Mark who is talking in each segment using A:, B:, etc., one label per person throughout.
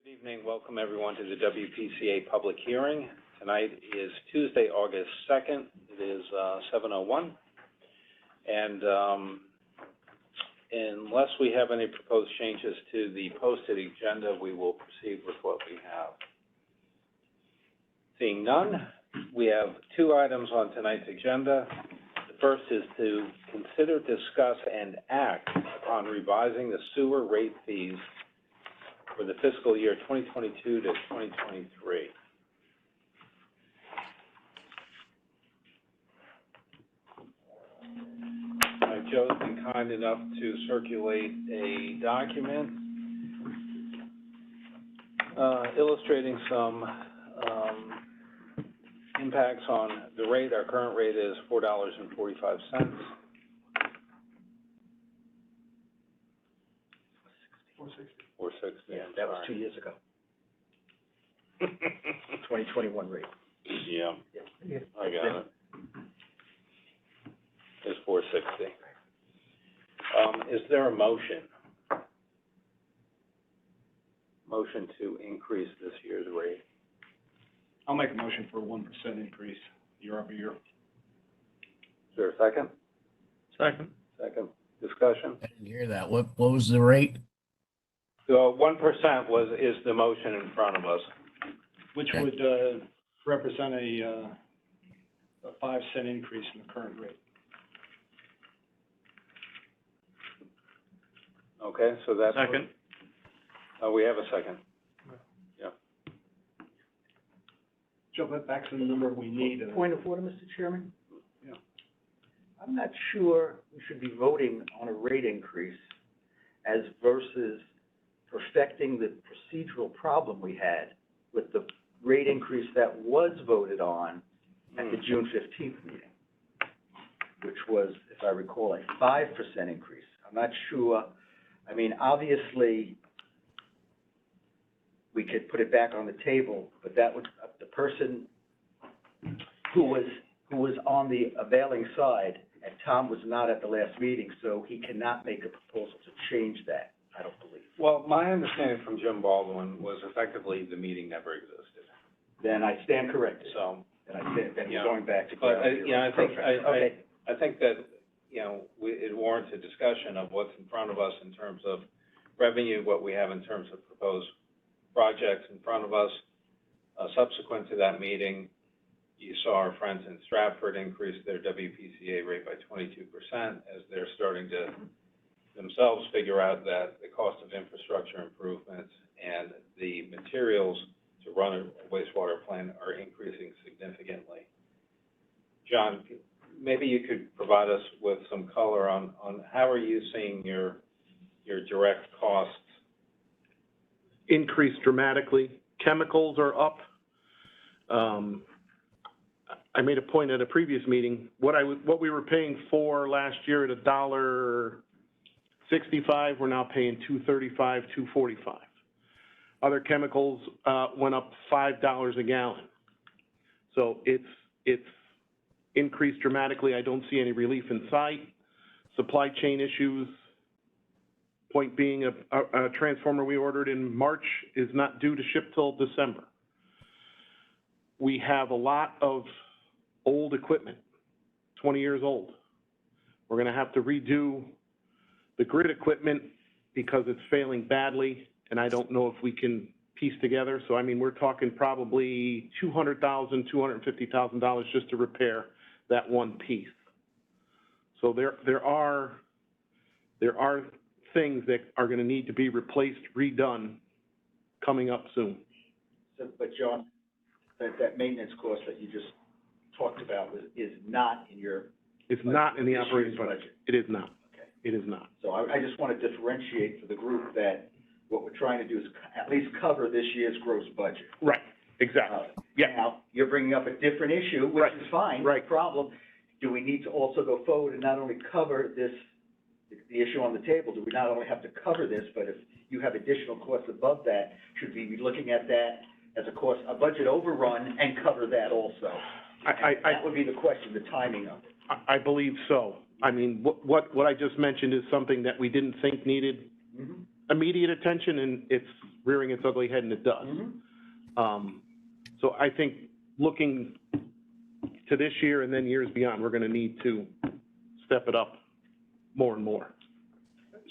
A: Good evening. Welcome everyone to the WPCA public hearing. Tonight is Tuesday, August 2nd. It is 7:01. And unless we have any proposed changes to the posted agenda, we will proceed with what we have. Seeing none, we have two items on tonight's agenda. The first is to consider, discuss, and act upon revising the sewer rate fees for the fiscal year 2022 to 2023. Joe's been kind enough to circulate a document illustrating some impacts on the rate. Our current rate is $4.45. $4.60.
B: Yeah, that was 2 years ago. 2021 rate.
A: Yeah,
B: Yeah.
A: I got it. It's $4.60. Is there a motion? Motion to increase this year's rate?
C: I'll make a motion for a 1% increase year over year.
A: Is there a second?
C: Second.
A: Second. Discussion?
D: I didn't hear that. What was the rate?
A: So 1% is the motion in front of us.
C: Which would represent a 5-cent increase in the current rate.
A: Okay, so that's.
C: Second.
A: We have a second. Yeah.
C: Joe, that's the number we need.
B: Point of order, Mr. Chairman?
C: Yeah.
B: I'm not sure we should be voting on a rate increase as versus perfecting the procedural problem we had with the rate increase that was voted on at the June 15th meeting, which was, if I recall, a 5% increase. I'm not sure. I mean, obviously, we could put it back on the table, but that would, the person who was on the availing side, and Tom was not at the last meeting, so he cannot make a proposal to change that, I don't believe.
A: Well, my understanding from Jim Baldwin was effectively the meeting never existed.
B: Then I stand corrected.
A: So,
B: And I said, then
A: Yeah.
B: we're going back to.
A: but, I think,
B: Okay.
A: I think that, it warrants a discussion of what's in front of us in terms of revenue, what we have in terms of proposed projects in front of us. Subsequent to that meeting, you saw our friends in Stratford increase their WPCA rate by 22% as they're starting to themselves figure out that the cost of infrastructure improvements and the materials to run a wastewater plant are increasing significantly. John, maybe you could provide us with some color on how are you seeing your direct costs?
E: Increased dramatically. Chemicals are up. I made a point at a previous meeting, what we were paying for last year at $1.65, we're now paying $2.35, $2.45. Other chemicals went up $5 a gallon. So it's increased dramatically. I don't see any relief in sight. Supply chain issues. Point being, a transformer we ordered in March is not due to ship till December. We have a lot of old equipment, 20 years old. We're going to have to redo the grid equipment because it's failing badly, and I don't know if we can piece together. So, I mean, we're talking probably $200,000, $250,000 just to repair that one piece. So there are things that are going to need to be replaced, redone, coming up soon.
B: So, but John, that maintenance cost that you just talked about is not in your.
E: It's not in the operating budget. It is not.
B: Okay.
E: It is not.
B: So I just want to differentiate for the group that what we're trying to do is at least cover this year's gross budget.
E: Right. Exactly. Yeah.
B: Now, you're bringing up a different issue, which
E: Right.
B: is fine.
E: Right.
B: No problem. Do we need to also go forward and not only cover this, the issue on the table? Do we not only have to cover this, but if you have additional costs above that, should we be looking at that as a budget overrun and cover that also? That would be the question, the timing of it.
E: I believe so. I mean, what I just mentioned is something that we didn't think needed immediate attention, and it's rearing its ugly head, and it does. So I think looking to this year and then years beyond, we're gonna need to step it up more and more.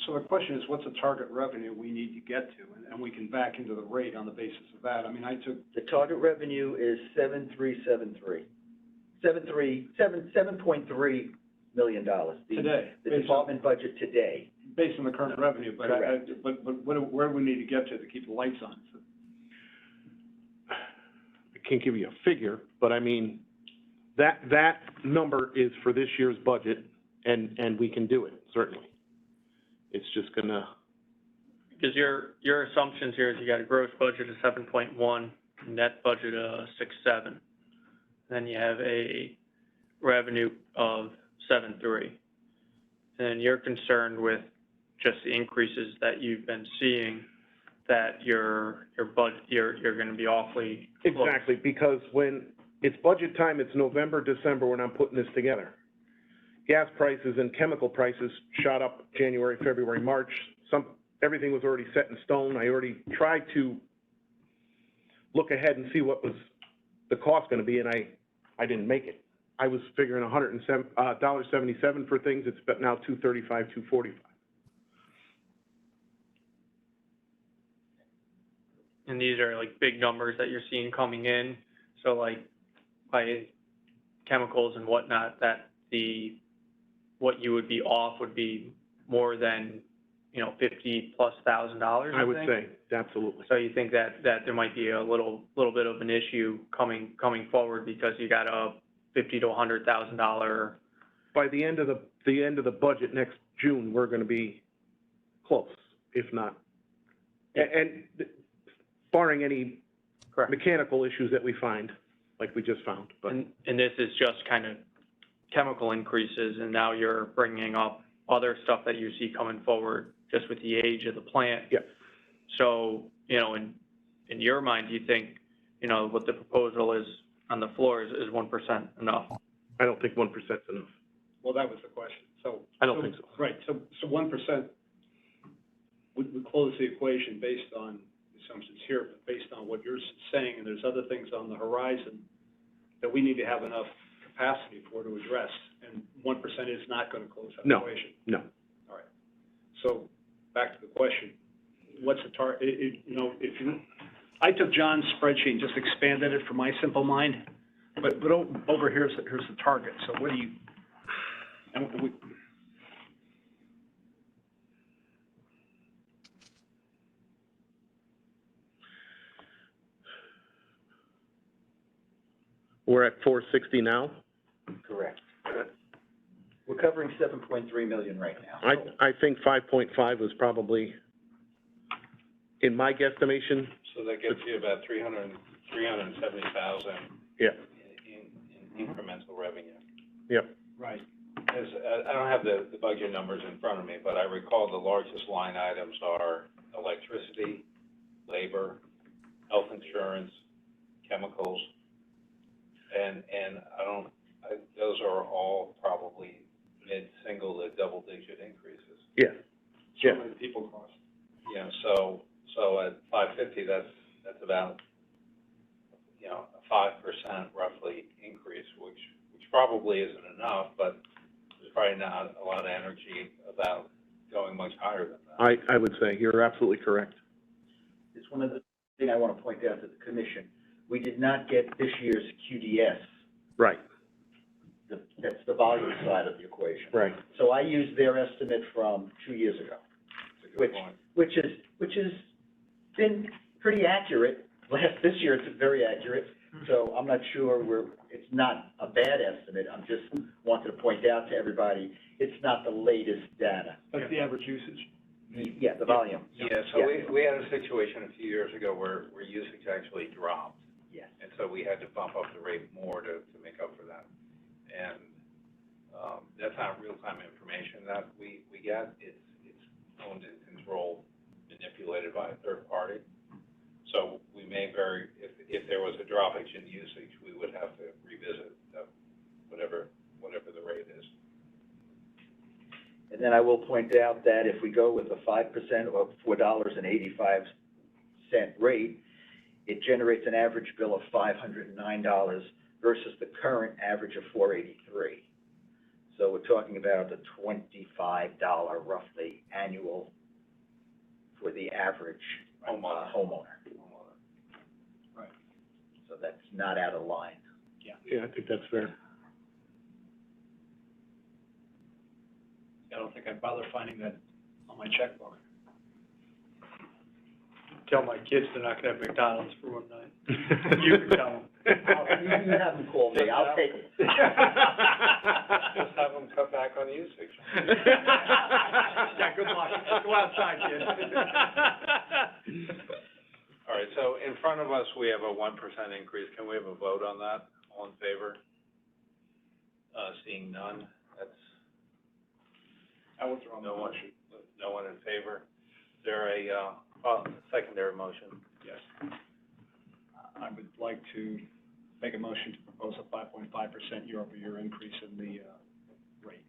C: So the question is, what's the target revenue we need to get to? And we can back into the rate on the basis of that. I mean, I took,
B: The target revenue is 7.3 million dollars.
C: today.
B: The
C: based on-
B: department budget today.
C: Based on the current revenue, but
B: Correct.
C: but where do we need to get to keep the lights on?
E: I can't give you a figure, but I mean, that number is for this year's budget, and we can do it, certainly. It's just gonna,
F: Because your assumptions here is you got a gross budget of 7.1, net budget of 6.7. Then you have a revenue of 7.3. And you're concerned with just the increases that you've been seeing, that your budget, you're gonna be awfully close.
E: exactly, because when it's budget time, it's November, December, when I'm putting this together. Gas prices and chemical prices shot up January, February, March. Everything was already set in stone. I already tried to look ahead and see what was the cost gonna be, and I didn't make it. I was figuring $177 for things, it's now $235, $245.
F: And these are like big numbers that you're seeing coming in, so like by chemicals and whatnot, that what you would be off would be more than, $50,000+,
E: I would
F: think?
E: say, absolutely.
F: So you think that there might be a little bit of an issue coming forward because you got a $50,000 to $100,000.
E: By the end of the budget next June, we're gonna be close, if not. And barring any
F: Correct.
E: mechanical issues that we find, like we just found, but.
F: And this is just kind of chemical increases, and now you're bringing up other stuff that you see coming forward just with the age of the plant.
E: Yeah.
F: So, in your mind, do you think, what the proposal is on the floor is 1% enough?
E: I don't think 1%'s enough.
C: Well, that was the question, so.
E: I don't think so.
C: Right, so 1% would close the equation based on assumptions here, but based on what you're saying, and there's other things on the horizon that we need to have enough capacity for to address, and 1% is not gonna close that
E: No.
C: equation.
E: No.
C: All right, so, back to the question, what's the I took John's spreadsheet and just expanded it for my simple mind, but over here's the target, so what do you, and we,
E: We're at 460 now.
B: Correct. We're covering 7.3 million right now.
E: I think 5.5 was probably, in my guesstimation,
A: So that gets you about 370,000
E: yeah,
A: in incremental revenue.
E: yep.
C: right.
A: As, I don't have the budget numbers in front of me, but I recall the largest line items are electricity, labor, health insurance, chemicals, and those are all probably mid-single to double-digit increases.
E: Yeah,
C: So many people cost.
A: You know, so at 550, that's about, a 5% roughly increase, which probably isn't enough, but there's probably not a lot of energy about going much higher than that.
E: I would say, you're absolutely correct.
B: It's one of the things I want to point out to the commission. We did not get this year's QDS.
E: Right,
B: That's the volume side of the equation.
E: right.
B: So I used their estimate from 2 years ago,
A: That's a good point.
B: which has been pretty accurate. This year it's very accurate, so I'm not sure it's not a bad estimate. I'm just wanted to point out to everybody, it's not the latest data.
C: That's the average usage.
B: Yeah, the volume.
A: Yeah, so we had a situation a few years ago where usage actually dropped.
B: Yes.
A: And so we had to bump up the rate more to make up for that. And, that's not real-time information that we get. It's owned and controlled, manipulated by a third party. So we may if there was a droppage in usage, we would have to revisit whatever the rate is.
B: And then I will point out that if we go with a 5% or $4.85 rate, it generates an average bill of $509 versus the current average of $483. So we're talking about a $25 roughly annual for the average homeowner.
C: Right.
B: So that's not out of line.
E: Yeah, I think that's fair.
C: I don't think I'd bother finding that on my checkbook.
F: Tell my kids they're not gonna have McDonald's for one night. You can tell them.
B: You have them call me, I'll take it.
A: Just have them cut back on usage.
C: Yeah, good luck. Go outside, kid.
A: All right, so in front of us, we have a 1% increase. Can we have a vote on that? All in favor? Seeing none, that's
C: I withdraw my motion.
A: no one in favor. Is there a, secondary motion?
C: Yes. I would like to make a motion to propose a 5.5% year-over-year increase in the, rate.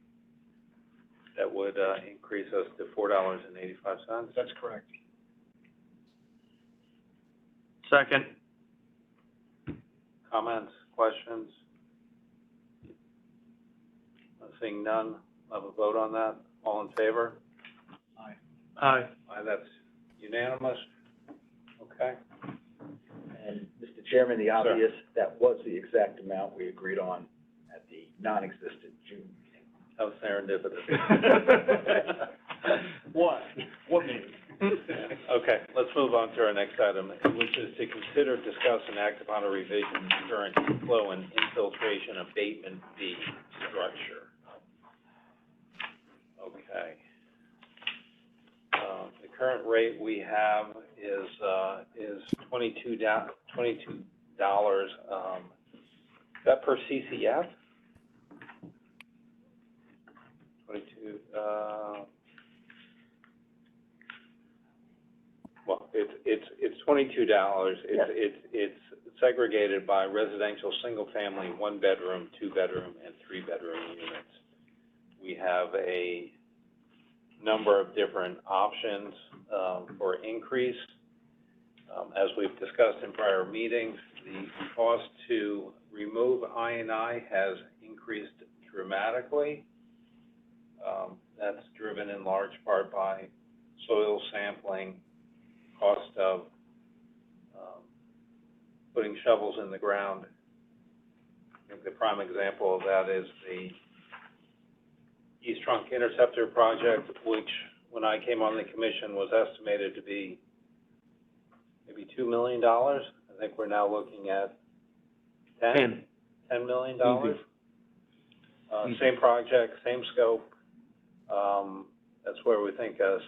A: That would, increase us to $4.85.
C: That's correct.
F: Second.
A: Comments, questions? Seeing none, I'll have a vote on that. All in favor?
C: Aye.
F: Aye.
A: Aye, that's unanimous. Okay.
B: And, Mr. Chairman, the obvious, that was the exact amount we agreed on at the non-existent June meeting.
A: That was serendipitous.
C: What? What meeting?
A: Okay, let's move on to our next item, which is to consider, discuss, and act upon a revision in the current flow and infiltration abatement fee structure. Okay. The current rate we have is $22. Is that per CCF? 22, well, it's $22.
B: Yes.
A: It's segregated by residential, single-family, one-bedroom, two-bedroom, and three-bedroom units. We have a number of different options for increase. As we've discussed in prior meetings, the cost to remove I&I has increased dramatically. That's driven in large part by soil sampling, cost of putting shovels in the ground. I think the prime example of that is the East Trunk Interceptor project, which, when I came on the commission, was estimated to be maybe $2 million. I think we're now looking at $10 million. Same project, same scope. That's where we think a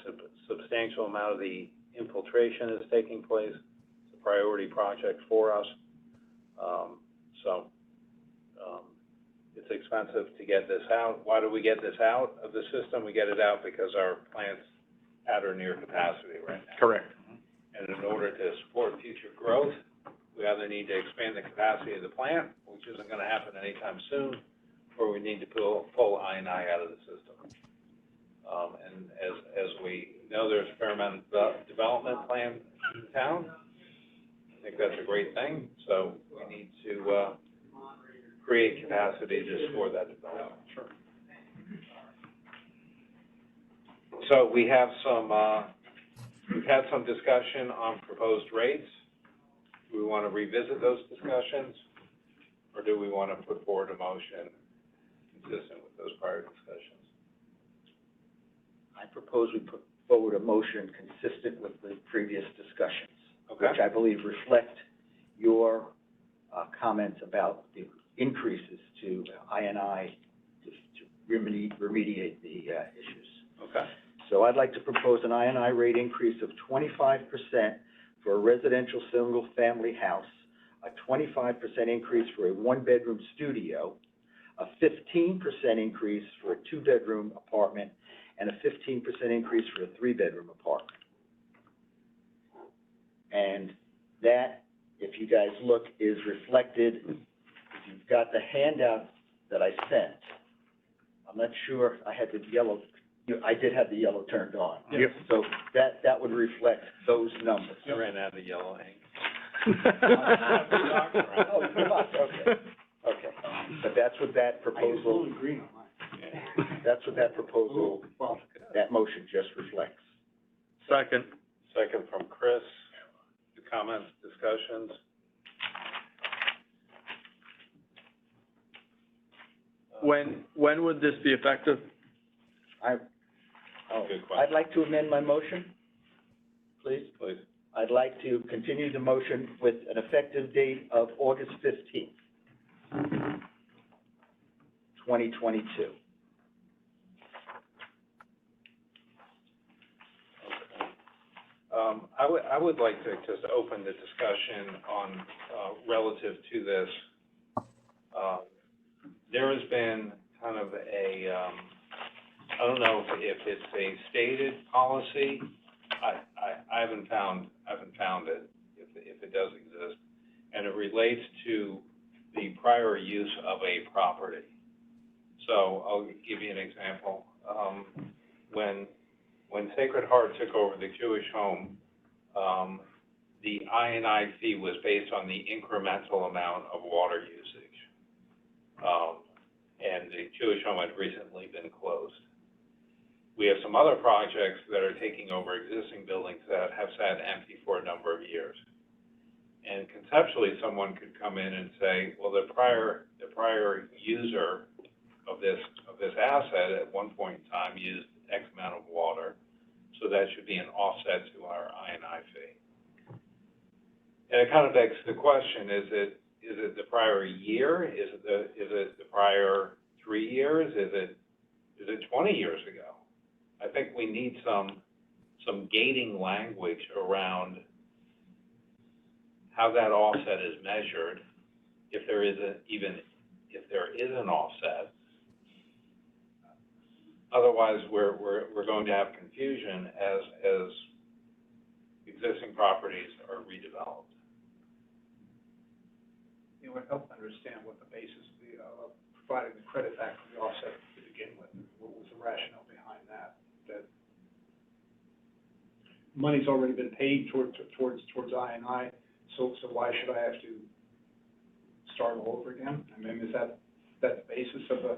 A: substantial amount of the infiltration is taking place. It's a priority project for us. It's expensive to get this out. Why do we get this out of the system? We get it out because our plant's at or near capacity right now.
E: Correct.
A: And in order to support future growth, we either need to expand the capacity of the plant, which isn't gonna happen anytime soon, or we need to pull I&I out of the system. And as we know, there's a fair amount of development plan in town. I think that's a great thing, so we need to, create capacity to store that development.
C: Sure.
A: So we have some, we've had some discussion on proposed rates. Do we want to revisit those discussions, or do we want to put forward a motion consistent with those prior discussions?
B: I propose we put forward a motion consistent with the previous discussions,
A: Okay.
B: which I believe reflect your comments about the increases to I&I to remediate the issues.
A: Okay.
B: So I'd like to propose an I&I rate increase of 25% for a residential single-family house, a 25% increase for a one-bedroom studio, a 15% increase for a two-bedroom apartment, and a 15% increase for a three-bedroom apartment. And that, if you guys look, is reflected, if you've got the handout that I sent. I'm not sure, I had the yellow I did have the yellow turned on.
E: Yep.
B: So that would reflect those numbers.
A: I ran out of yellow ink.
B: Oh, you must, okay. Okay, but that's what that
C: I use blue
B: proposal,
C: and green on mine.
B: that's what that proposal,
C: Well,
B: that motion just reflects.
F: Second.
A: Second from Chris. Comments, discussions?
F: When would this be effective?
A: Good question.
B: I'd like to amend my motion, please.
A: Please.
B: I'd like to continue the motion with an effective date of August 15th, 2022.
A: I would like to just open the discussion on, relative to this. There has been kind of a, I don't know if it's a stated policy. I haven't found it, if it does exist. And it relates to the prior use of a property. So I'll give you an example. When Sacred Heart took over the Jewish home, the I&I fee was based on the incremental amount of water usage. And the Jewish home had recently been closed. We have some other projects that are taking over existing buildings that have sat empty for a number of years. And conceptually, someone could come in and say, well, the prior user of this asset at one point in time used X amount of water, so that should be an offset to our I&I fee. And it kind of begs the question, is it the prior year? Is it the prior 3 years? Is it 20 years ago? I think we need some gating language around how that offset is measured, if there is an offset. Otherwise, we're going to have confusion as existing properties are redeveloped.
C: it would help understand what the basis of providing the credit back for the offset to begin with. What was the rationale behind that? That money's already been paid towards I&I, so why should I have to start all over again? I mean, is that the basis of the?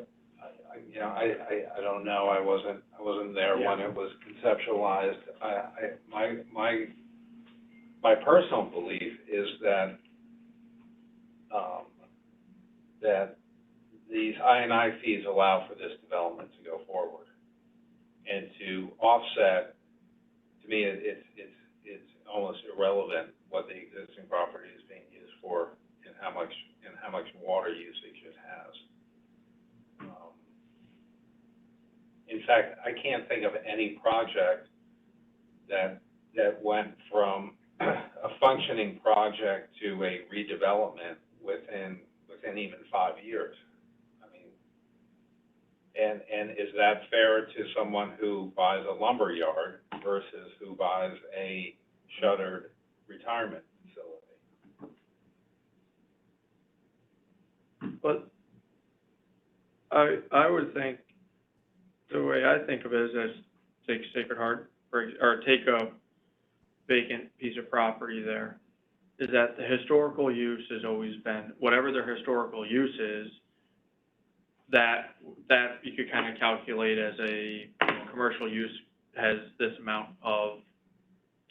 A: I don't know. I wasn't there when it was conceptualized. My personal belief is that that these I&I fees allow for this development to go forward, and to offset. To me, it's almost irrelevant what the existing property is being used for and how much water usage it has. In fact, I can't think of any project that went from a functioning project to a redevelopment within even 5 years. I mean, and is that fair to someone who buys a lumber yard versus who buys a shuttered retirement facility?
F: But I would think, the way I think of it is as take Sacred Heart, or take a vacant piece of property there, is that the historical use has always been, whatever their historical use is, that you could kind of calculate as a commercial use has this amount of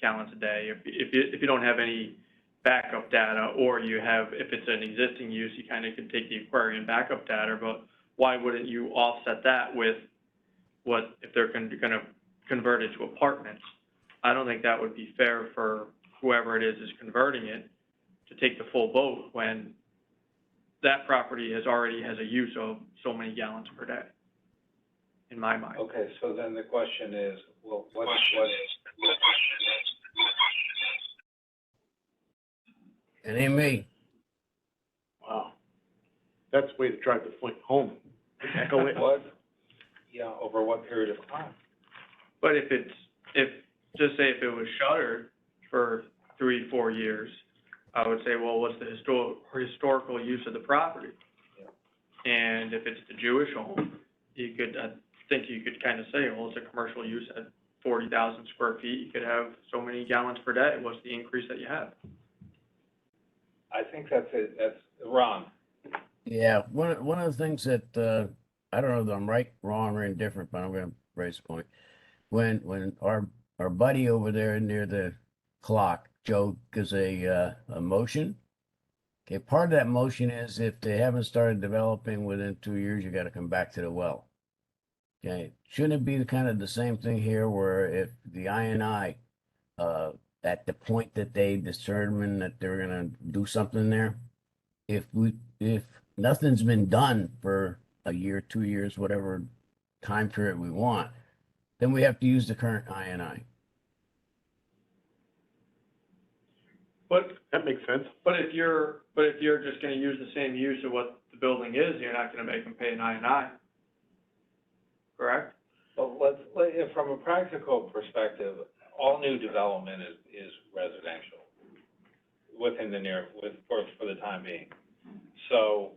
F: gallons a day. If you don't have any backup data, or you have, if it's an existing use, you kind of can take the Aquarian backup data, but why wouldn't you offset that with what, if they're going to convert it to apartments? I don't think that would be fair for whoever it is converting it to take the full boat when that property already has a use of so many gallons per day, in my mind.
A: Okay, so then the question is, well, what
D: It ain't me.
E: Wow. That's the way to drive the point home. Echo it.
A: over what period of time?
F: But just say if it was shuttered for 3-4 years, I would say, well, what's the historical use of the property?
A: Yeah.
F: And if it's the Jewish home, you could think you could kind of say, well, it's a commercial use at 40,000 square feet, you could have so many gallons per day, what's the increase that you have?
A: I think that's it, that's, Ron,
D: Yeah, one of the things that, I don't know if I'm right, wrong, or indifferent, but I'm gonna raise a point. When our buddy over there near the clock, Joe, gives a motion. Okay, part of that motion is if they haven't started developing within 2 years, you gotta come back to the well. Okay, shouldn't it be kind of the same thing here where if the INI, at the point that they determine that they're gonna do something there, if nothing's been done for a year, 2 years, whatever time period we want, then we have to use the current INI.
F: But,
E: That makes sense.
F: but if you're just gonna use the same use of what the building is, you're not gonna make them pay an INI. Correct?
A: well, from a practical perspective, all new development is residential within the for the time being. So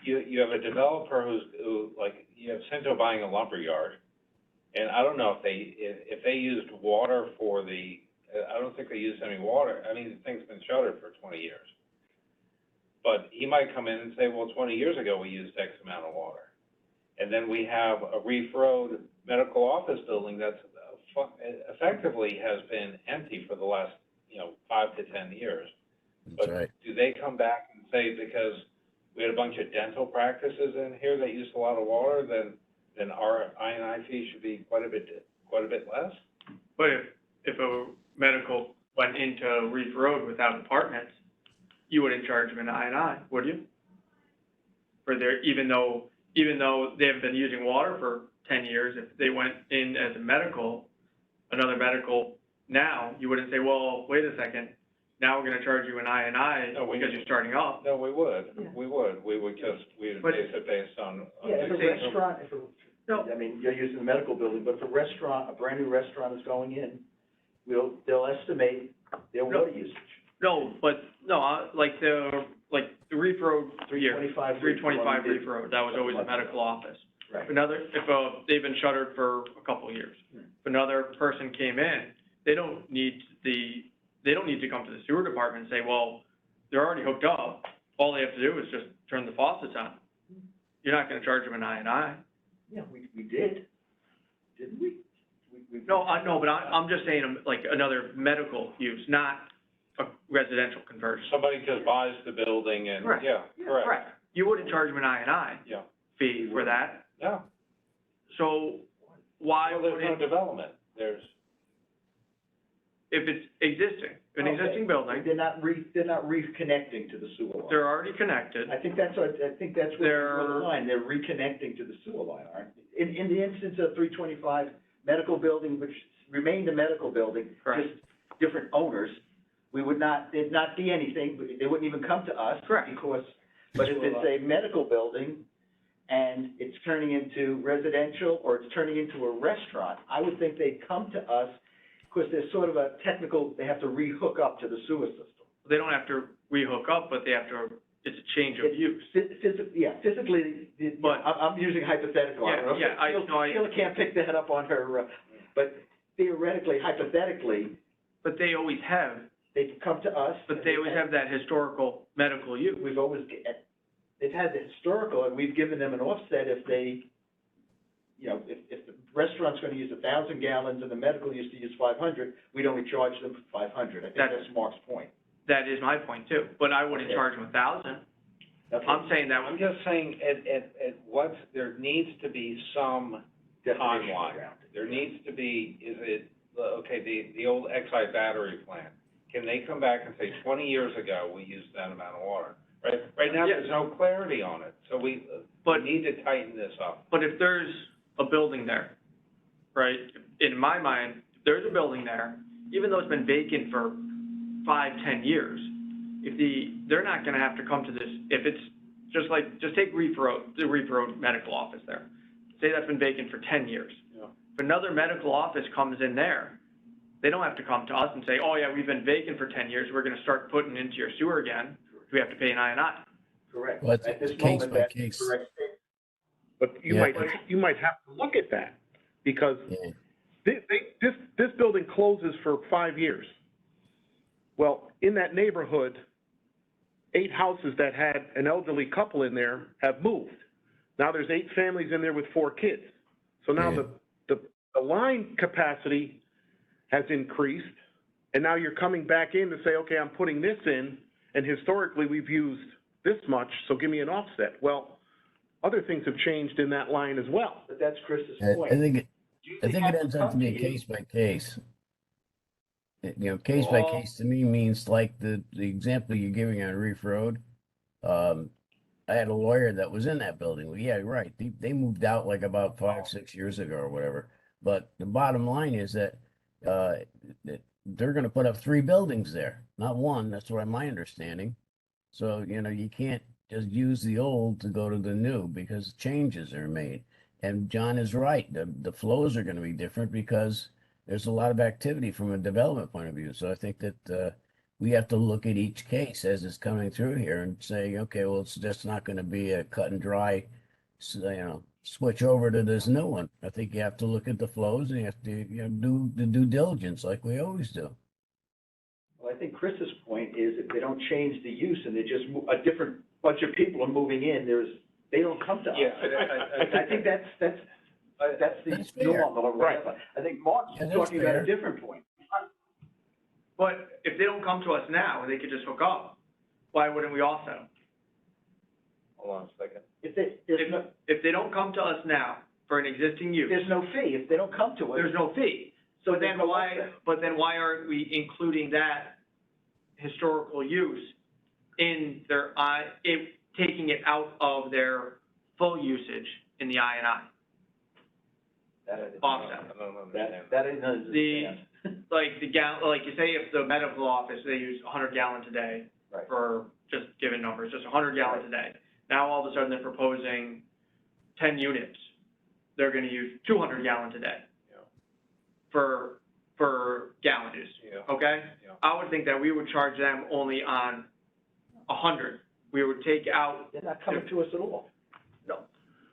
A: you have a developer who like, you have Cinto buying a lumber yard, and I don't know if they used water for I don't think they used any water. I mean, the thing's been shuttered for 20 years. But he might come in and say, well, 20 years ago, we used X amount of water. And then we have a Reef Road medical office building that's effectively has been empty for the last, 5 to 10 years.
D: That's right.
A: Do they come back and say, because we had a bunch of dental practices in here that used a lot of water, then our INI fee should be quite a bit less?
F: But if a medical went into Reef Road without apartments, you wouldn't charge them an INI, would you? For their, even though they haven't been using water for 10 years, if they went in as another medical now, you wouldn't say, well, wait a second, now we're gonna charge you an INI because you're starting up.
A: No, we would,
B: Yeah.
A: we would base it based on.
B: Yeah, if a restaurant,
F: No.
B: I mean, you're using the medical building, but if a brand new restaurant is going in, they'll estimate their water usage.
F: No, but, no, like the Reef Road here,
B: 325
F: 325 Reef Road, that was always a medical office.
B: Right.
F: If they've been shuttered for a couple of years, if another person came in, they don't need to come to the sewer department and say, well, they're already hooked up, all they have to do is just turn the faucets on. You're not gonna charge them an INI.
B: Yeah, we did, didn't we?
F: No, I know, but I'm just saying, like, another medical use, not a residential conversion.
A: Somebody just buys the building and,
F: Correct.
A: yeah, correct,
F: Correct. You wouldn't charge them an INI
A: yeah,
F: fee for that,
A: yeah.
F: so why
A: Well,
F: would
A: there's no
F: it,
A: development,
F: if it's existing, an
B: Okay.
F: existing building,
B: They're not reconnecting to the sewer line.
F: they're already connected,
B: I think that's where the line, they're reconnecting to the sewer line, aren't they? In the instance of 325 medical building, which remained a medical building,
F: Correct.
B: just different owners, there'd not be anything, they wouldn't even come to us.
F: Correct.
B: But if it's a medical building and it's turning into residential or it's turning into a restaurant, I would think they'd come to us, because there's sort of a technical, they have to re-hook up to the sewer system.
F: they don't have to re-hook up, but they have to, it's a change of use.
B: Physically,
F: But-
B: I'm using hypothetical. I don't know.
F: Yeah,
B: Sheila can't pick that up on her, but theoretically, hypothetically,
F: But they always have,
B: they can come to us.
F: but they always have that historical medical use.
B: We've always, they've had the historical, and we've given them an offset if they, if the restaurant's gonna use 1,000 gallons and the medical used to use 500, we'd only charge them 500. I think that's Mark's point.
F: That is my point too, but I wouldn't
B: Okay.
F: charge them 1,000.
B: Okay.
F: I'm saying that,
A: I'm just saying, there needs to be some
B: Definition
A: timeline.
B: around it.
A: There needs to be, the old Exide battery plant, can they come back and say, 20 years ago, we used that amount of water? Right now,
F: Yeah.
A: there's no clarity on it, so we
F: But-
A: need to tighten this up.
F: but if there's a building there, right, in my mind, if there's a building there, even though it's been vacant for 5-10 years, they're not gonna have to come to this, if it's just take Reef Road, the Reef Road medical office there. Say that's been vacant for 10 years.
A: Yeah.
F: If another medical office comes in there, they don't have to come to us and say, oh yeah, we've been vacant for 10 years, we're gonna start putting into your sewer again. Do we have to pay an INI?
B: Correct.
D: Well, it's
B: At this
D: case
B: moment,
D: by
B: that's the
D: case.
B: correct statement.
E: But you
D: Yeah.
E: might have to look at that, because
D: Yeah.
E: this building closes for 5 years. Well, in that neighborhood, 8 houses that had an elderly couple in there have moved. Now there's 8 families in there with 4 kids. So now
D: Yeah.
E: the line capacity has increased, and now you're coming back in to say, okay, I'm putting this in, and historically we've used this much, so give me an offset. Well, other things have changed in that line as well.
B: But that's Chris's
D: I
B: point.
D: think it,
B: Do you
D: I think it
B: has
D: ends up to
B: come
D: be a
B: you?
D: case by case. Case by
F: Well-
D: case to me means like the example you're giving on Reef Road. I had a lawyer that was in that building. Well, yeah, right. They moved out like about 5-6 years ago or whatever. But the bottom line is that, that they're gonna put up 3 buildings there, not one. That's what my understanding. So, you can't just use the old to go to the new because changes are made. And John is right. The flows are gonna be different because there's a lot of activity from a development point of view. So I think that, we have to look at each case as it's coming through here and say, okay, well, it's just not gonna be a cut and dry, switch over to this new one. I think you have to look at the flows and you have to, do the due diligence like we always do.
B: Well, I think Chris's point is if they don't change the use and they just, a different bunch of people are moving in, they don't come to us.
A: Yeah,
B: I think that's the
D: That's fair.
B: norm or whatever. I think Mark's
D: Yeah, that's
B: talking about
D: fair.
B: a different point.
F: But if they don't come to us now and they could just hook up, why wouldn't we also?
A: Hold on a second.
F: If they don't come to us now for an existing use,
B: There's no fee. If they don't come to us.
F: there's no fee.
B: So
F: But
B: they
F: then
B: go
F: why,
B: up there.
F: but then why aren't we including that historical use in their taking it out of their full usage in the I and I?
B: That I didn't-
F: Offset.
A: I don't understand.
B: That I didn't understand.
F: Like like you say, if the medical office, they use 100 gallons a day
B: Right.
F: for just given numbers, just 100 gallons a day. Now all of a sudden they're proposing 10 units. They're gonna use 200 gallons a day.
A: Yeah.
F: For gallon use,
A: Yeah.
F: okay?
A: Yeah.
F: I would think that we would charge them only on 100. We would take out,
B: They're not coming to us at all.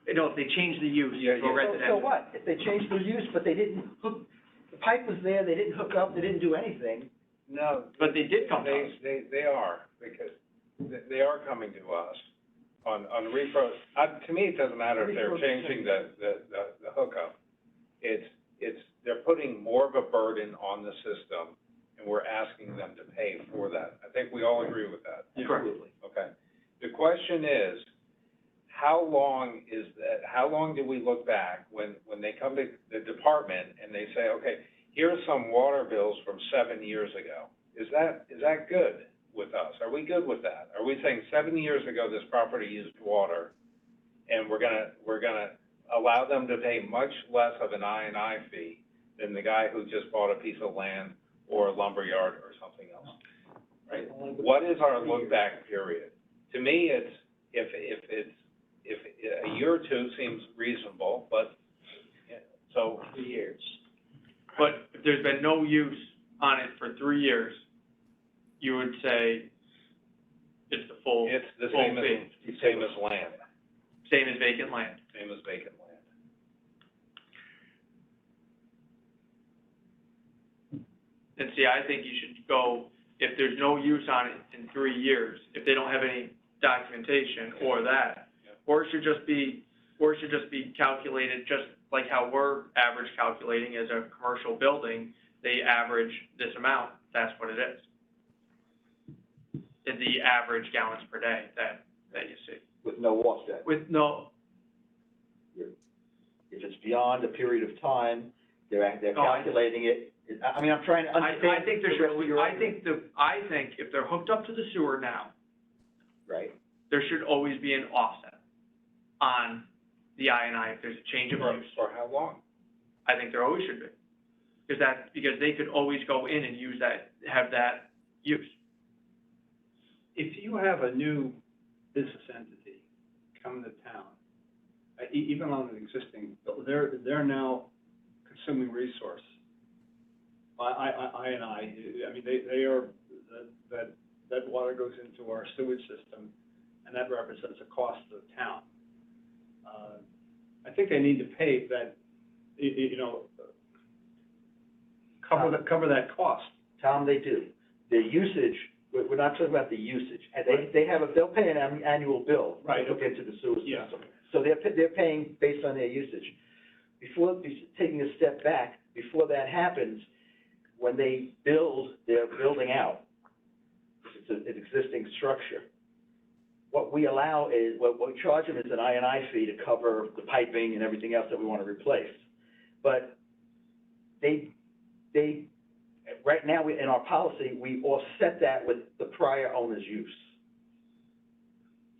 F: if they change the use
A: Yeah,
F: to
A: yeah.
F: a residential.
B: So what? If they changed the use, but they didn't hook, the pipe was there, they didn't hook up, they didn't do anything.
A: No.
F: But they did come to us.
A: They are, because they are coming to us on Reef Road. To me, it doesn't matter if they're changing the hookup. They're putting more of a burden on the system, and we're asking them to pay for that. I think we all agree with that.
B: Absolutely.
A: Okay. The question is, how long do we look back when they come to the department and they say, okay, here's some water bills from 7 years ago? Is that good with us? Are we good with that? Are we saying 7 years ago this property used water, and we're gonna allow them to pay much less of an I&I fee than the guy who just bought a piece of land or a lumberyard or something else? Right? What is our look back period? To me, it's, if a year or two seems reasonable, but, yeah, so. 3 years.
F: But if there's been no use on it for 3 years, you would say it's the full,
A: It's the
F: full
A: same
F: fee,
A: same as land,
F: same as vacant land.
A: same as vacant land.
F: And see, I think you should go, if there's no use on it in 3 years, if they don't have any documentation or that, or it should just be calculated just like how we're average calculating as a commercial building, they average this amount, that's what it is. Is the average gallons per day that you see.
B: With no offset.
F: With no,
B: If it's beyond a period of time, they're calculating it. I mean, I'm trying to understand.
F: I think there
B: the rest of
F: should,
B: your
F: I
B: argument.
F: think if they're hooked up to the sewer now,
B: Right.
F: there should always be an offset on the I&I if there's a change of use.
A: For how long?
F: I think there always should be. Because they could always go in and use that, have that use.
C: If you have a new business entity coming to town, even on an existing, they're now consuming resource. I mean, they are, that water goes into our sewage system, and that represents a cost to the town. I think they need to pay that, you know, cover that cost.
B: Tom, they do. Their usage, we're not talking about the usage. And they'll pay an annual bill.
C: Right.
B: To get to the sewer
C: Yeah.
B: system. So they're paying based on their usage. Taking a step back, before that happens, when they build, they're building out. It's an existing structure. What we allow is, what we charge them is an I&I fee to cover the piping and everything else that we want to replace. But right now, in our policy, we offset that with the prior owner's use.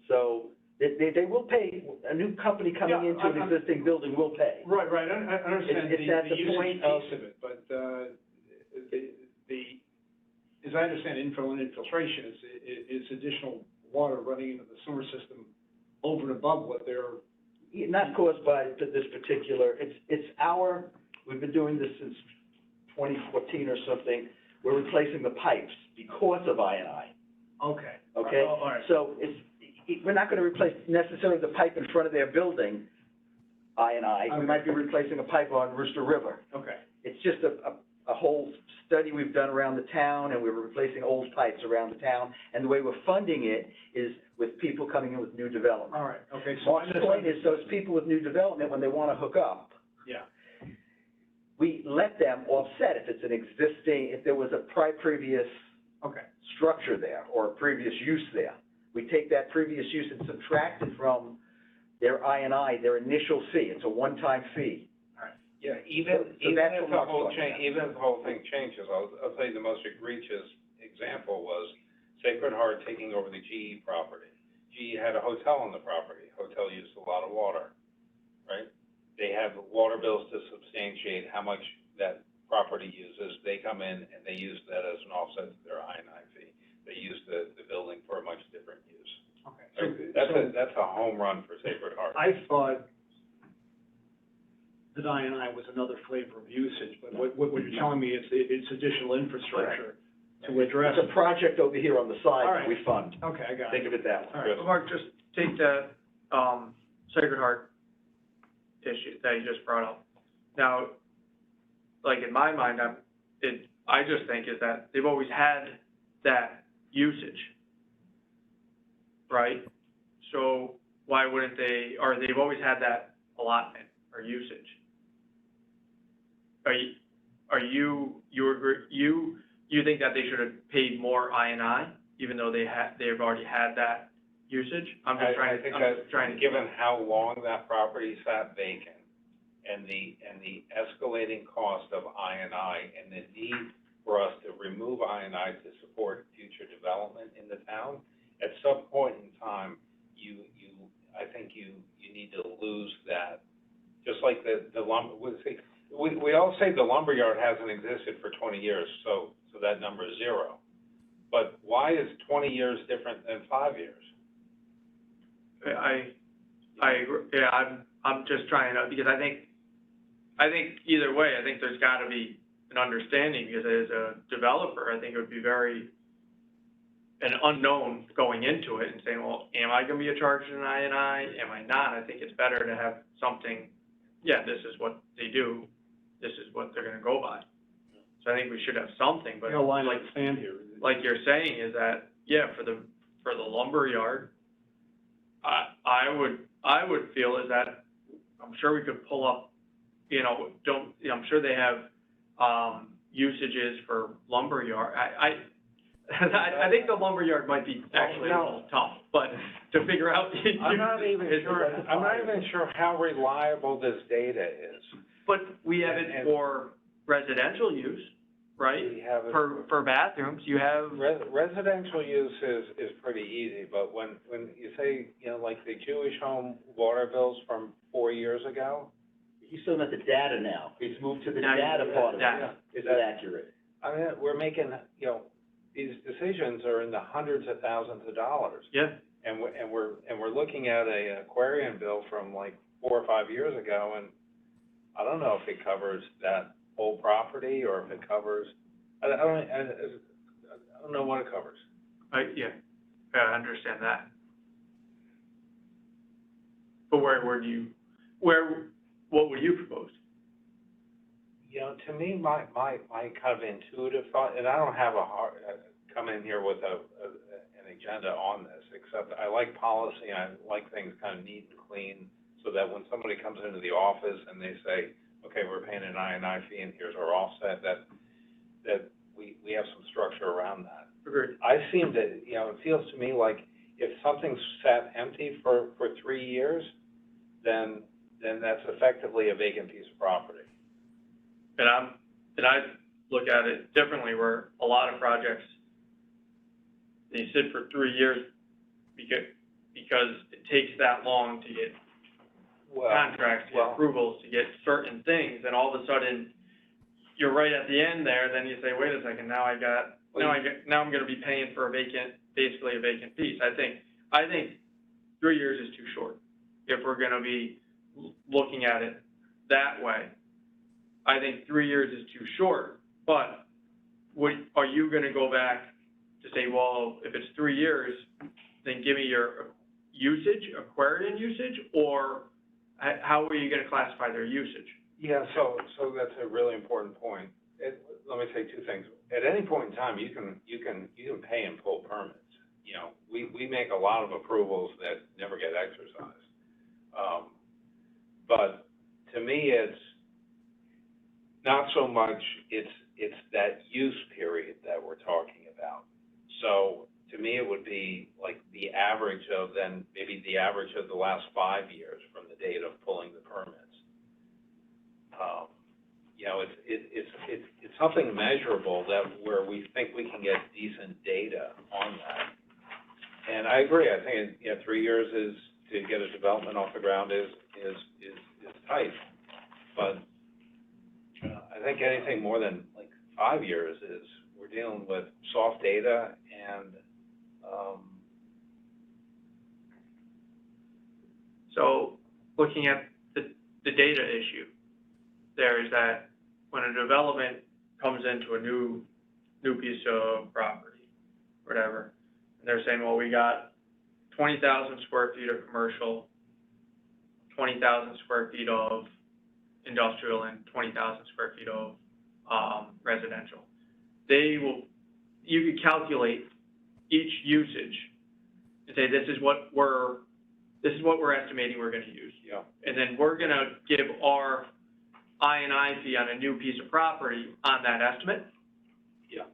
B: So they will pay, a new company coming
C: Yeah,
B: into an existing building will pay.
C: Right, I understand
B: It's at the
C: usage
B: point of-
C: piece of it, but, as I understand, infill and infiltration is additional water running into the sewer system over and above what they're.
B: Not caused by this particular, we've been doing this since 2014 or something. We're replacing the pipes because of I&I,
C: Okay.
B: okay?
C: All right.
B: So we're not gonna replace necessarily the pipe in front of their building, I&I. We
C: Okay.
B: might be replacing a pipe on Rooster River.
C: Okay.
B: It's just a whole study we've done around the town, and we're replacing old pipes around the town. And the way we're funding it is with people coming in with new development.
C: All right, okay, so.
B: Mark's point is those people with new development, when they wanna hook up,
C: Yeah,
B: we let them offset if it's an existing, if there was a previous
C: okay,
B: structure there or a previous use there. We take that previous use and subtract it from their I&I, their initial fee. It's a one-time fee.
A: Yeah,
B: So
A: even
B: that's
A: if
B: what
A: the
B: Mark's
A: whole
B: talking about.
A: even if the whole thing changes, I'll tell you the most egregious example was Sacred Heart taking over the GE property. GE had a hotel on the property. Hotel used a lot of water, right? They have water bills to substantiate how much that property uses. They come in and they use that as an offset to their I&I fee. They use the building for a much different use.
C: okay.
A: Right? That's a home run for Sacred Heart.
C: I thought that I&I was another flavor of usage, but what you're telling me is it's additional infrastructure to address.
B: It's a project over here on the side
C: All
B: that
C: right.
B: we fund.
C: Okay, I got
B: Think
C: it.
B: of it that way.
C: All right.
F: But Mark, just take that, Sacred Heart issue that you just brought up. Now, like in my mind, I just think is that they've always had that usage, right? So why wouldn't they, or they've always had that allotment or usage? You think that they should have paid more I&I, even though they've already had that usage? I'm just trying to.
A: Given how long that property sat vacant and the escalating cost of I&I and the need for us to remove I&I to support future development in the town, at some point in time, I think you need to lose that. Just like the lumber, we all say the lumberyard hasn't existed for 20 years, so that number is 0. But why is 20 years different than 5 years?
F: I agree, yeah, I'm just trying to, because I think either way, I think there's gotta be an understanding, because as a developer, I think it would be an unknown going into it and saying, well, am I gonna be charged an I&I, am I not? I think it's better to have something, yeah, this is what they do, this is what they're gonna go by. So I think we should have something, but
C: You know, line like sand here.
F: like you're saying is that, yeah, for the lumber yard, I would feel is that, I'm sure we could pull up, I'm sure they have, usages for lumber yard. I think the lumber yard might be actually a little tough, but to figure out.
A: I'm not even sure how reliable this data is.
F: But we have it for residential use, right?
A: We have it
F: For bathrooms, you have.
A: Residential use is pretty easy, but when you say, like the Jewish home water bills from 4 years ago,
B: He's talking about the data now. He's moved to the
F: Now,
B: data part of
F: data.
B: it. Is that accurate?
A: I mean, we're making, these decisions are in the hundreds of thousands of dollars.
F: Yeah,
A: And we're looking at a aquarium bill from like 4 or 5 years ago, and I don't know if it covers that whole property or if it covers, I don't know what it covers.
F: yeah, I understand that. But where what would you propose?
A: You know, to me, my kind of intuitive thought, and I don't have a hard, come in here with an agenda on this, except I like policy, and I like things kind of neat and clean, so that when somebody comes into the office and they say, okay, we're paying an I&I fee, and here's our offset, that we have some structure around that.
F: Agreed.
A: I seem to, you know, it feels to me like if something's sat empty for 3 years, then that's effectively a vacant piece of property.
F: And I look at it differently, where a lot of projects, they sit for 3 years because it takes that long to get contracts, to get approvals, to get certain things, and all of a sudden, you're right at the end there, then you say, wait a second, now I'm gonna be paying for basically a vacant piece. I think 3 years is too short, if we're gonna be looking at it that way. I think 3 years is too short, but are you gonna go back to say, well, if it's 3 years, then give me your usage, Aquarian usage, or how are you gonna classify their usage?
A: Yeah, so that's a really important point. Let me say two things. At any point in time, you can pay and pull permits. You know, we make a lot of approvals that never get exercised. But to me, it's not so much, it's that use period that we're talking about. So to me, it would be like the average of maybe the average of the last 5 years from the date of pulling the permits. You know, it's something measurable where we think we can get decent data on that. And I agree, I think, 3 years to get a development off the ground is tight. But I think anything more than like 5 years we're dealing with soft data and,
F: So, looking at the data issue, there is that when a development comes into a new piece of property, whatever, and they're saying, well, we got 20,000 square feet of commercial, 20,000 square feet of industrial, and 20,000 square feet of residential. You could calculate each usage and say, this is what we're estimating we're gonna use.
A: yeah.
F: And then we're gonna give our I&I fee on a new piece of property on that estimate.
A: Yeah.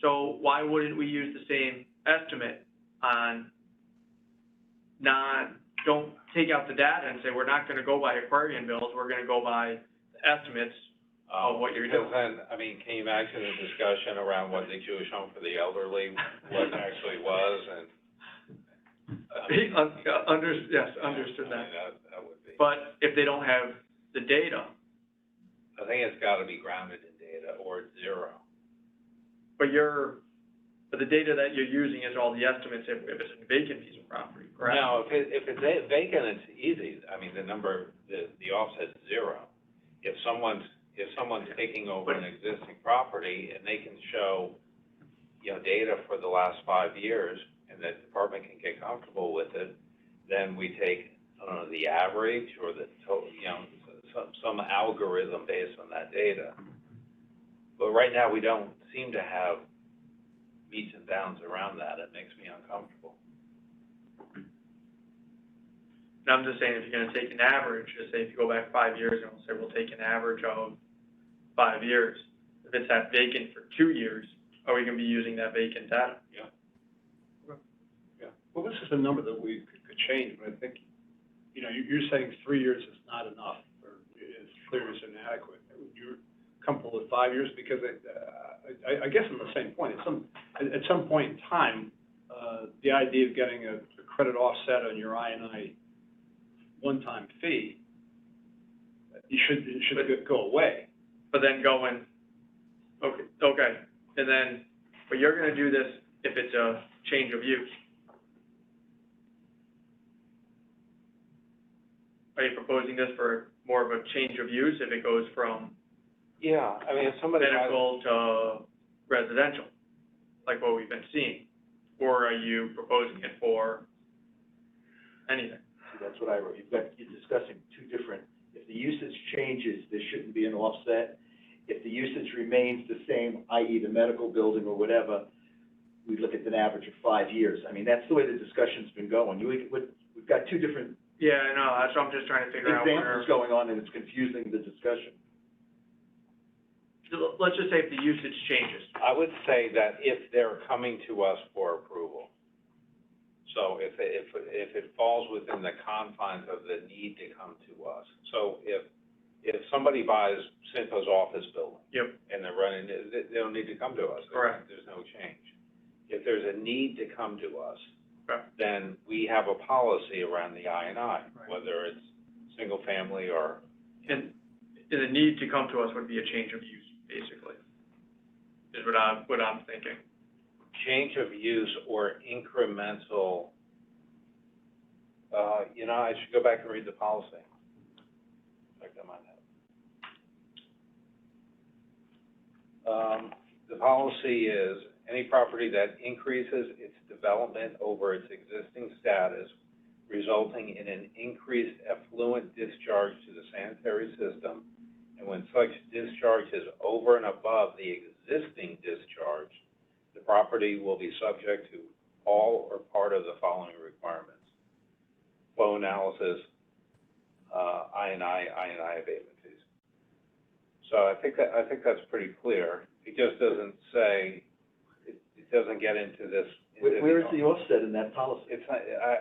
F: So why wouldn't we use the same estimate on don't take out the data and say, we're not gonna go by Aquarian bills, we're gonna go by the estimates of what you're doing.
A: Because then, I mean, can you imagine a discussion around what the Jewish Home for the Elderly, what it actually was, and.
F: Yes, understood
A: I
F: that.
A: mean, that would be.
F: But if they don't have the data,
A: I think it's gotta be grounded in data or it's zero.
F: but the data that you're using is all the estimates if it's a vacant piece of property, correct?
A: Now, if it's vacant, it's easy. I mean, the offset's zero. If someone's taking over an existing property and they can show, data for the last 5 years and the department can get comfortable with it, then we take, I don't know, the average or the total, some algorithm based on that data. But right now, we don't seem to have meets and bounds around that. It makes me uncomfortable.
F: And I'm just saying, if you're gonna take an average, just say if you go back 5 years, and we'll say we'll take an average of 5 years. If it's at vacant for 2 years, are we gonna be using that vacant data?
A: Yeah.
C: Yeah, well, this is a number that we could change, but I think, you're saying 3 years is not enough, or is 3 years inadequate. You're comfortable with 5 years, because I guess I'm the same point. At some point in time, the idea of getting a credit offset on your I&I one-time fee, it should go away.
F: But then okay, and then, but you're gonna do this if it's a change of use. Are you proposing this for more of a change of use if it goes from
A: Yeah, I mean, if somebody has,
F: medical to residential, like what we've been seeing? Or are you proposing it for anything?
B: that's what I wrote. You're discussing two different, if the usage changes, there shouldn't be an offset. If the usage remains the same, i.e. the medical building or whatever, we look at an average of 5 years. I mean, that's the way the discussion's been going. We've got two different
F: Yeah, I know, that's what I'm just trying to figure out
B: examples
F: where,
B: going on, and it's confusing the discussion.
F: let's just say if the usage changes.
A: I would say that if they're coming to us for approval, so if it falls within the confines of the need to come to us, so if somebody buys Cintas office building.
F: Yep.
A: And they're running, they don't need to come to us.
F: Correct.
A: There's no change. If there's a need to come to us,
F: Okay.
A: then we have a policy around the I and I,
F: Right.
A: whether it's single family or,
F: And the need to come to us would be a change of use, basically, is what I'm thinking.
A: change of use or incremental, I should go back and read the policy. In fact, I might have. The policy is, any property that increases its development over its existing status, resulting in an increased effluent discharge to the sanitary system, and when such discharge is over and above the existing discharge, the property will be subject to all or part of the following requirements: flow analysis, I and I abatement fees. So I think that's pretty clear. It just doesn't say, it doesn't get into this.
B: Where is the offset in that policy?
A: It's not,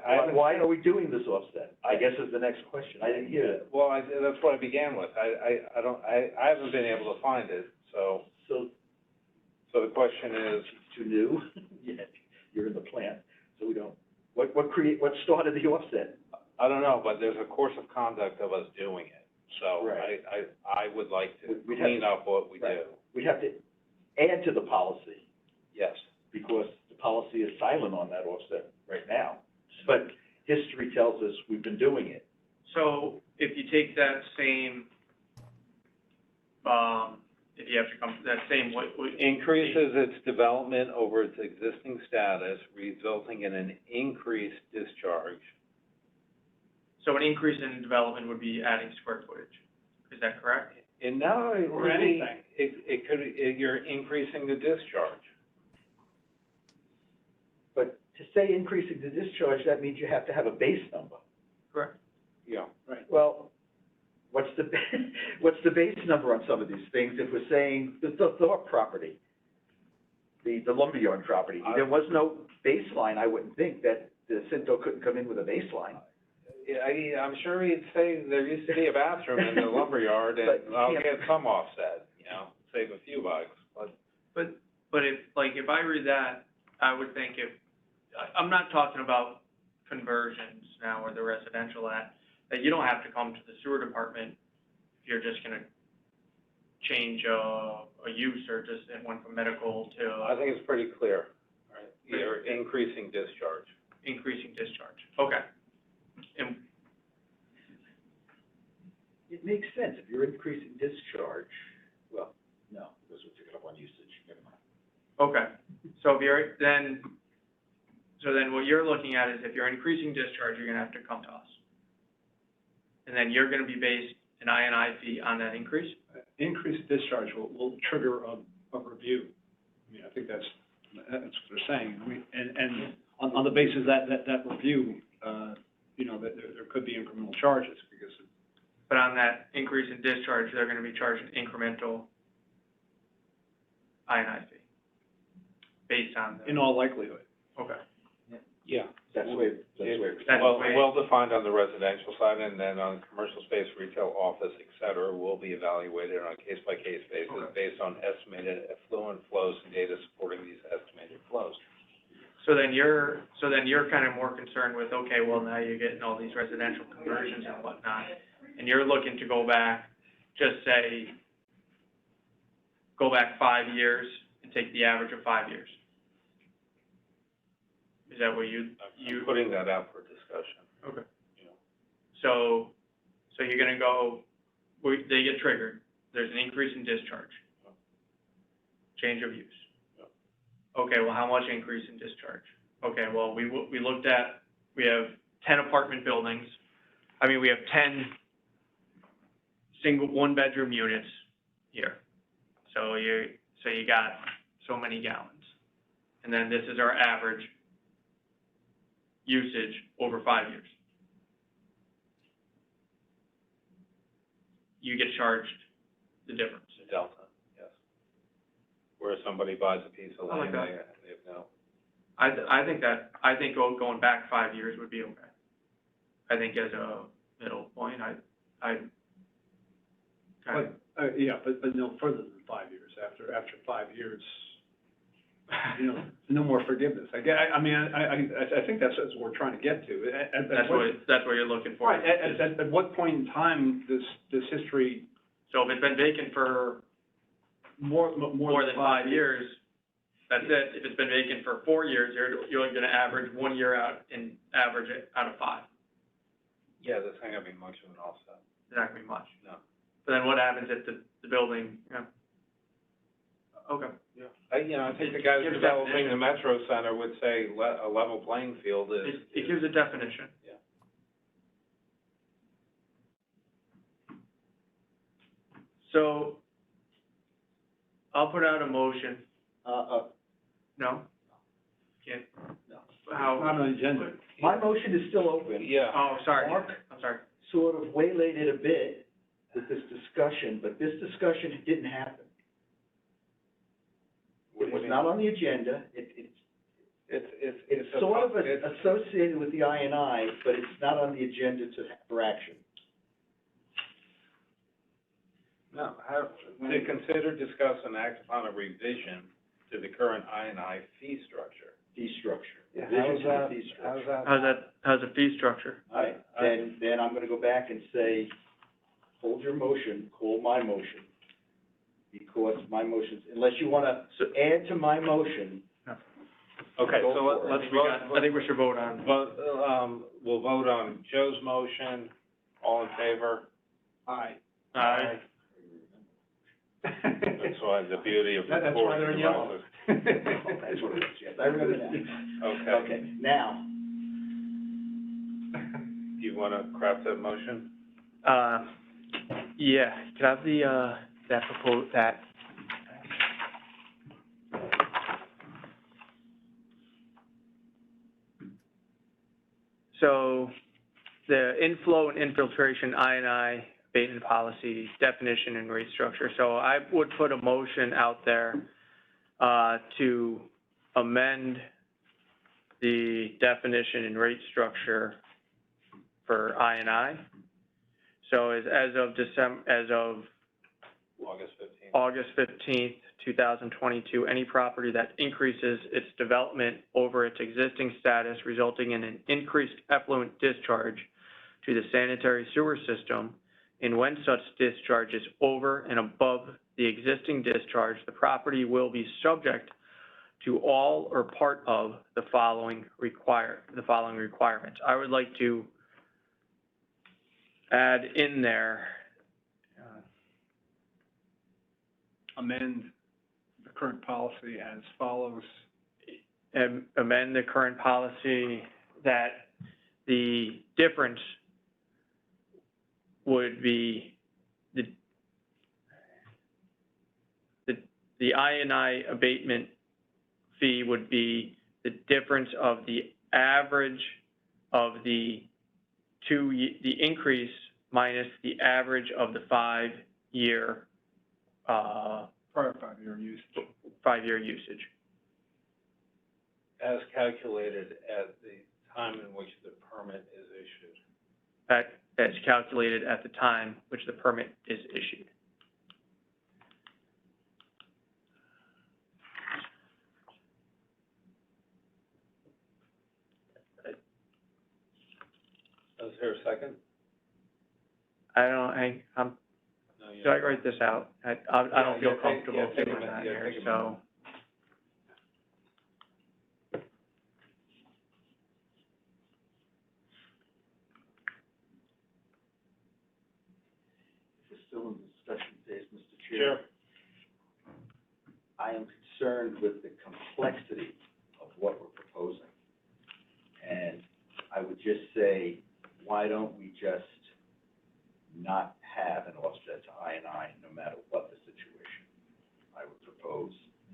A: I haven't.
B: Why are we doing this offset? I guess is the next question. I didn't hear that.
A: Well, that's what I began with. I haven't been able to find it, so
B: So
A: the question is,
B: it's too new? Yeah, you're in the plant, so we don't, what started the offset?
A: I don't know, but there's a course of conduct of us doing it. So
B: Right.
A: I would like to
B: We'd have
A: clean
B: to-
A: up what we
B: right.
A: do.
B: We'd have to add to the policy,
A: Yes.
B: because the policy is silent on that offset right now. But history tells us we've been doing it.
F: So if you take that same, if you have to come, that same, what?
A: Increases its development over its existing status, resulting in an increased discharge.
F: So an increase in development would be adding square footage, is that correct?
A: And now it
C: Or
A: could be,
C: anything.
A: you're increasing the discharge.
B: But to say increasing the discharge, that means you have to have a base number.
F: Correct.
A: Yeah.
B: Well, what's the base number on some of these things? If we're saying the Thorpe property, the lumberyard property, there was no baseline. I wouldn't think that the Cinto couldn't come in with a baseline.
A: Yeah, I'm sure he'd say there used to be a bathroom in the lumberyard, and
B: But you
A: I'll
B: can't-
A: get some offset, save a few bucks, but.
F: But if I read that, I would think I'm not talking about conversions now or the residential that you don't have to come to the sewer department if you're just gonna change a use or just it went from medical
A: I
F: to
A: think it's pretty clear, right? You're increasing discharge.
F: increasing discharge. Okay. And
B: It makes sense. If you're increasing discharge, well, no, because we're picking up on usage. Never mind.
F: okay, so if you're, then what you're looking at is if you're increasing discharge, you're gonna have to come to us. And then you're gonna be based an I&I fee on that increase?
C: Increased discharge will trigger a review. I mean, I think that's what they're saying. And on the basis that review, that there could be incremental charges because of.
F: But on that increase in discharge, they're gonna be charged an incremental I&I fee, based on the.
C: In all likelihood.
F: Okay.
A: Yeah.
B: That's the way,
F: That's
A: Well,
F: the way-
A: well defined on the residential side, and then on commercial space, retail, office, et cetera, will be evaluated on a case-by-case basis
F: Okay.
A: based on estimated effluent flows and data supporting these estimated flows.
F: So then you're kind of more concerned with, okay, well, now you're getting all these residential conversions and whatnot, and you're looking to go back, just say, go back 5 years and take the average of 5 years. Is that what you?
A: I'm putting that out for discussion.
F: Okay.
A: Yeah.
F: So you're gonna go, they get triggered, there's an increase in discharge. Change of use. Okay, well, how much increase in discharge? Okay, well, we looked at, we have 10 apartment buildings I mean, we have 10 single, one-bedroom units here. So you got so many gallons. And then this is our average usage over 5 years. You get charged the difference.
A: The delta, yes. Where somebody buys a piece of
F: I like
A: land,
F: that.
A: they have no.
F: I think going back 5 years would be okay. I think as a middle point, I kind of,
C: But no further than 5 years. After 5 years, no more forgiveness. I think that's what we're trying to get to.
F: that's what you're looking for.
C: Right, at what point in time this history,
F: So if it's been vacant for
C: more
F: more than 5 years, that's it. If it's been vacant for 4 years, you're only gonna average 1 year out and average it out of 5.
A: Yeah, this ain't gonna be much of an offset.
F: It's not gonna be much.
A: No.
F: But then what happens if the building, okay.
A: I think the guys
F: Gives
A: developing the
F: definition.
A: Metro Center would say a level playing field is.
F: It gives a definition.
A: Yeah.
F: So, I'll put out a motion. No? Can't?
B: No.
F: How?
C: not on the agenda.
B: My motion is still open.
A: Yeah.
F: Oh, sorry.
B: Mark?
F: I'm sorry.
B: Sort of waylaid it a bit with this discussion, but this discussion didn't happen. It was not on the agenda. It's sort of associated with the I&I, but it's not on the agenda for action.
A: No, to consider, discuss, and act upon a revision to the current I&I fee structure.
B: Fee structure.
A: Yeah,
B: Revision to the fee structure.
F: How's the fee structure?
B: All right, then I'm gonna go back and say, hold your motion, call my motion. Because my motion's, unless you wanna add to my motion.
A: Okay,
B: Go
A: so
B: for it.
A: let's vote.
F: I think we should vote on.
A: We'll vote on Joe's motion. All in favor?
C: Aye.
F: Aye.
A: That's why the beauty of
C: That's why they're in yellow.
B: That's what it is, yes, I remember now.
A: Okay.
B: Okay, now,
A: Do you wanna craft that motion?
F: Yeah, could I have the, that So, the inflow and infiltration I&I abatement policy definition and rate structure. So I would put a motion out there, to amend the definition and rate structure for I&I. So as of
A: August 15th.
F: August 15th, 2022, any property that increases its development over its existing status resulting in an increased effluent discharge to the sanitary sewer system, and when such discharge is over and above the existing discharge, the property will be subject to all or part of the following requirements. I would like to add in there,
C: Amend the current policy as follows.
F: amend the current policy that the difference would be the I&I abatement fee would be the difference of the average of the increase minus the average of the 5-year,
C: Prior 5-year use.
F: 5-year usage.
A: As calculated at the time in which the permit is issued.
F: That's calculated at the time which the permit is issued.
A: Is there a second?
F: I'm,
A: No, you
F: should I write this out? I don't feel comfortable
A: take a
F: doing
A: minute,
F: that
A: yeah,
F: here,
A: take a
F: so.
B: we're still in the discussion phase, Mr. Chair.
A: Sure.
B: I am concerned with the complexity of what we're proposing. And I would just say, why don't we just not have an offset to I&I, no matter what the situation? I would propose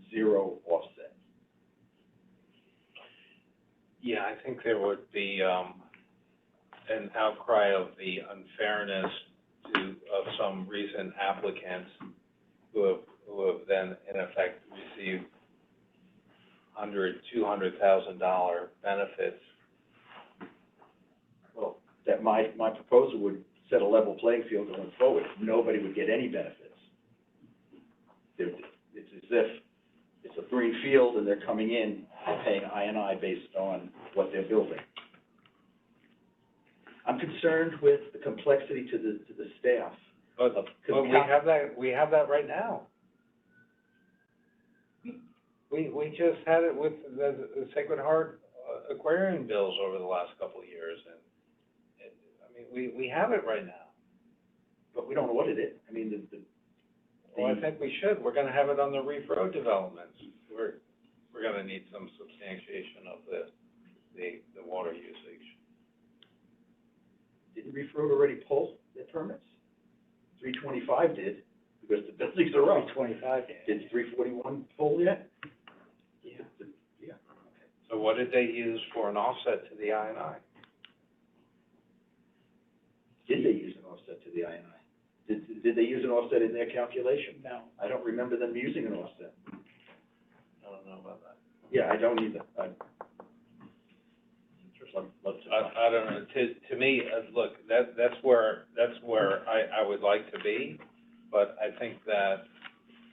B: 0 offset.
A: Yeah, I think there would be, an outcry of the unfairness of some recent applicants who have then, in effect, received $200,000 benefits.
B: Well, that my proposal would set a level playing field going forward. Nobody would get any benefits. It's as if it's a green field and they're coming in and paying I&I based on what they're building. I'm concerned with the complexity to the staff.
A: But we have that right now. We just had it with the Sacred Heart Aquarium bills over the last couple of years, and I mean, we have it right now.
B: But we don't audit it. I mean,
A: Well, I think we should. We're gonna have it on the Reef Road developments. We're gonna need some substantiation of the water usage.
B: didn't Reef Road already pull their permits? 325 did, because the buildings are up.
A: 325,
B: Did 341 pull yet?
A: Yeah.
B: Yeah.
A: So what did they use for an offset to the I&I?
B: Did they use an offset to the I&I? Did they use an offset in their calculation? No. I don't remember them using an offset.
A: I don't know about that.
B: Yeah, I don't either.
A: I don't know, to me, look, that's where I would like to be, but I think that,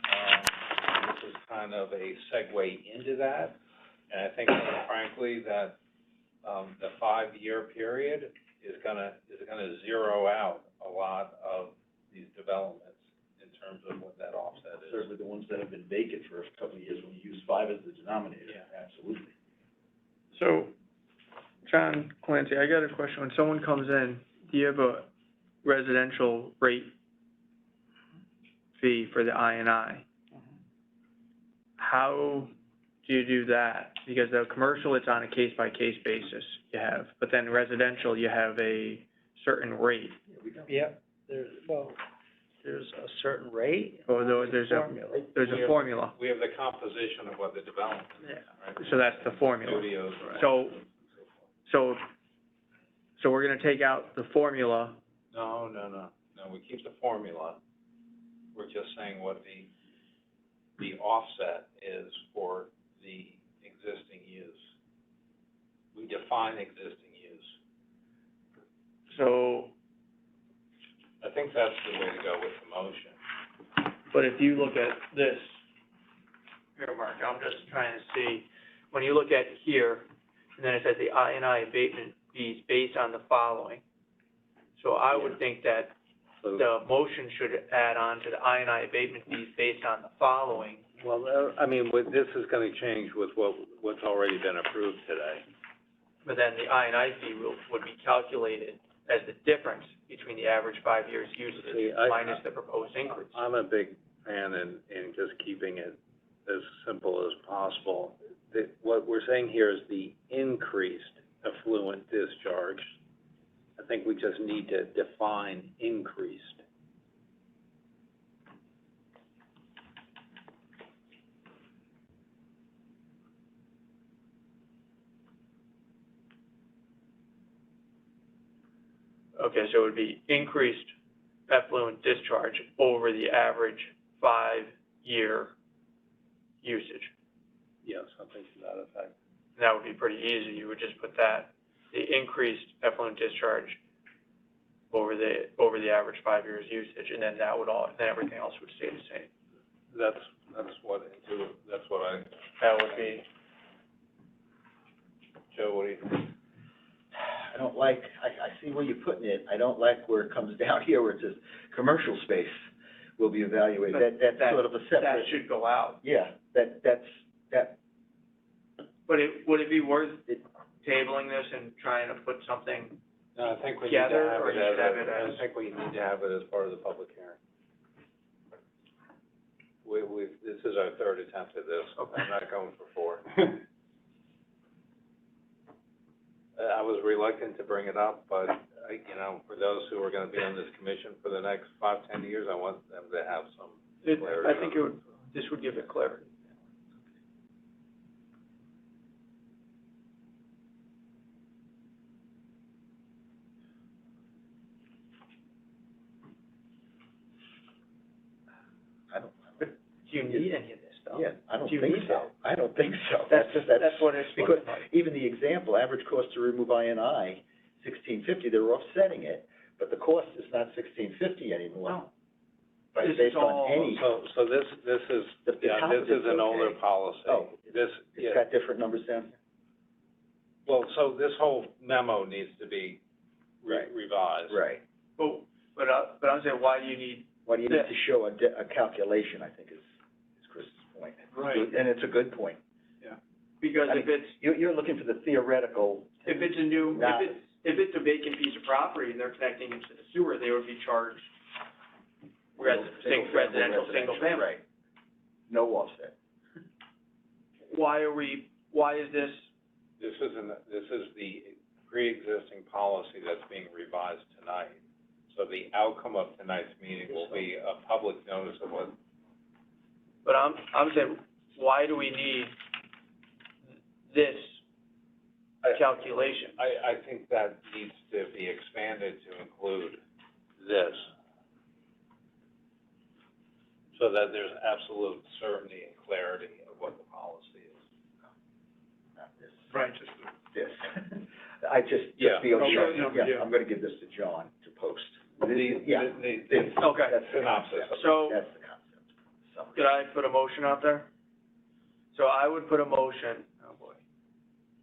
A: this is kind of a segue into that, and I think frankly that, the 5-year period is gonna zero out a lot of these developments in terms of what that offset is.
B: Certainly the ones that have been vacant for a couple of years, when you use 5 as the denominator,
A: Yeah.
B: absolutely.
F: So, John Clancy, I got a question. When someone comes in, do you have a residential rate fee for the I&I? How do you do that? Because the commercial, it's on a case-by-case basis you have, but then residential, you have a certain rate.
G: Yep, there's a certain rate.
F: Or there's a formula.
A: We have the composition of what the development is, right?
F: So that's the formula.
A: Studios, right?
F: So we're gonna take out the formula.
A: No, we keep the formula. We're just saying what the offset is for the existing use. We define existing use.
F: So,
A: I think that's the way to go with the motion.
F: but if you look at this, here, Mark, I'm just trying to see, when you look at here, and then it says the I&I abatement fees based on the following. So I would think that the motion should add on to the I&I abatement fees based on the following.
A: Well, I mean, this is gonna change with what's already been approved today.
F: But then the I&I fee would be calculated as the difference between the average 5 years usage minus the proposed increase.
A: I'm a big fan in just keeping it as simple as possible. What we're saying here is the increased effluent discharge. I think we just need to define increased.
F: Okay, so it would be increased effluent discharge over the average 5-year usage.
A: Yes, something to that effect.
F: That would be pretty easy. You would just put that, the increased effluent discharge over the average 5 years usage, and then then everything else would stay the same.
A: That's what
F: That would be,
A: Joe, what do you think?
B: I don't like, I see where you're putting it. I don't like where it comes down here where it says, commercial space will be evaluated. That's sort of a
F: that
B: separate.
F: should go out.
B: Yeah, that's.
F: But would it be worth tabling this and trying to put something
A: No, I think we need to
F: together,
A: have
F: or
A: it
F: just have it
A: I
F: as?
A: think we need to have it as part of the public hearing. This is our 3rd attempt at this.
F: Okay.
A: I'm not going for 4. I was reluctant to bring it up, but I you know, for those who are gonna be on this commission for the next 5, 10 years, I want them to have some clarity.
F: I think this would give it clarity.
B: I don't,
G: Do you need any of this, though?
B: yeah, I don't
G: Do you
B: think
G: need
B: so. I don't think so.
G: That's what it's
B: Because
G: looking like.
B: even the example, average cost to remove INI, $16.50, they're offsetting it, but the cost is not $16.50 anymore.
G: No.
B: But
G: This is
B: based
G: all-
B: on any,
A: So this is,
B: The
A: yeah,
B: top
A: this
B: of
A: is
B: it's
A: an older
B: okay.
A: policy.
B: Oh,
A: This,
B: it's
A: yeah,
B: got different numbers down here?
A: well, so this whole memo needs to be
B: Right.
A: revised.
B: Right.
F: But I'm saying, why do you need,
B: Why do you need to show a calculation, I think is Chris's point.
C: Right.
B: And it's a good point.
F: because
B: I
F: if it's,
B: You're looking for the theoretical.
F: if it's a new,
B: Not-
F: if it's a vacant piece of property and they're connecting into the sewer, they would be charged residential, single family.
B: Right. No offset.
F: Why is this,
A: This is the pre-existing policy that's being revised tonight. So the outcome of tonight's meeting will be a public notice of what,
F: but I'm saying, why do we need this calculation?
A: I think that needs to be expanded to include this. So that there's absolute certainty and clarity of what the policy is.
B: Not this.
C: Right, just,
B: This. I just
A: Yeah.
B: feel,
C: Okay,
B: yeah,
C: yeah.
B: I'm gonna give this to John to post. Yeah.
A: The
B: This.
F: Okay.
B: That's the
A: synopsis.
B: concept.
F: So-
B: That's the concept. Summary.
F: Could I put a motion out there? So I would put a motion, oh boy.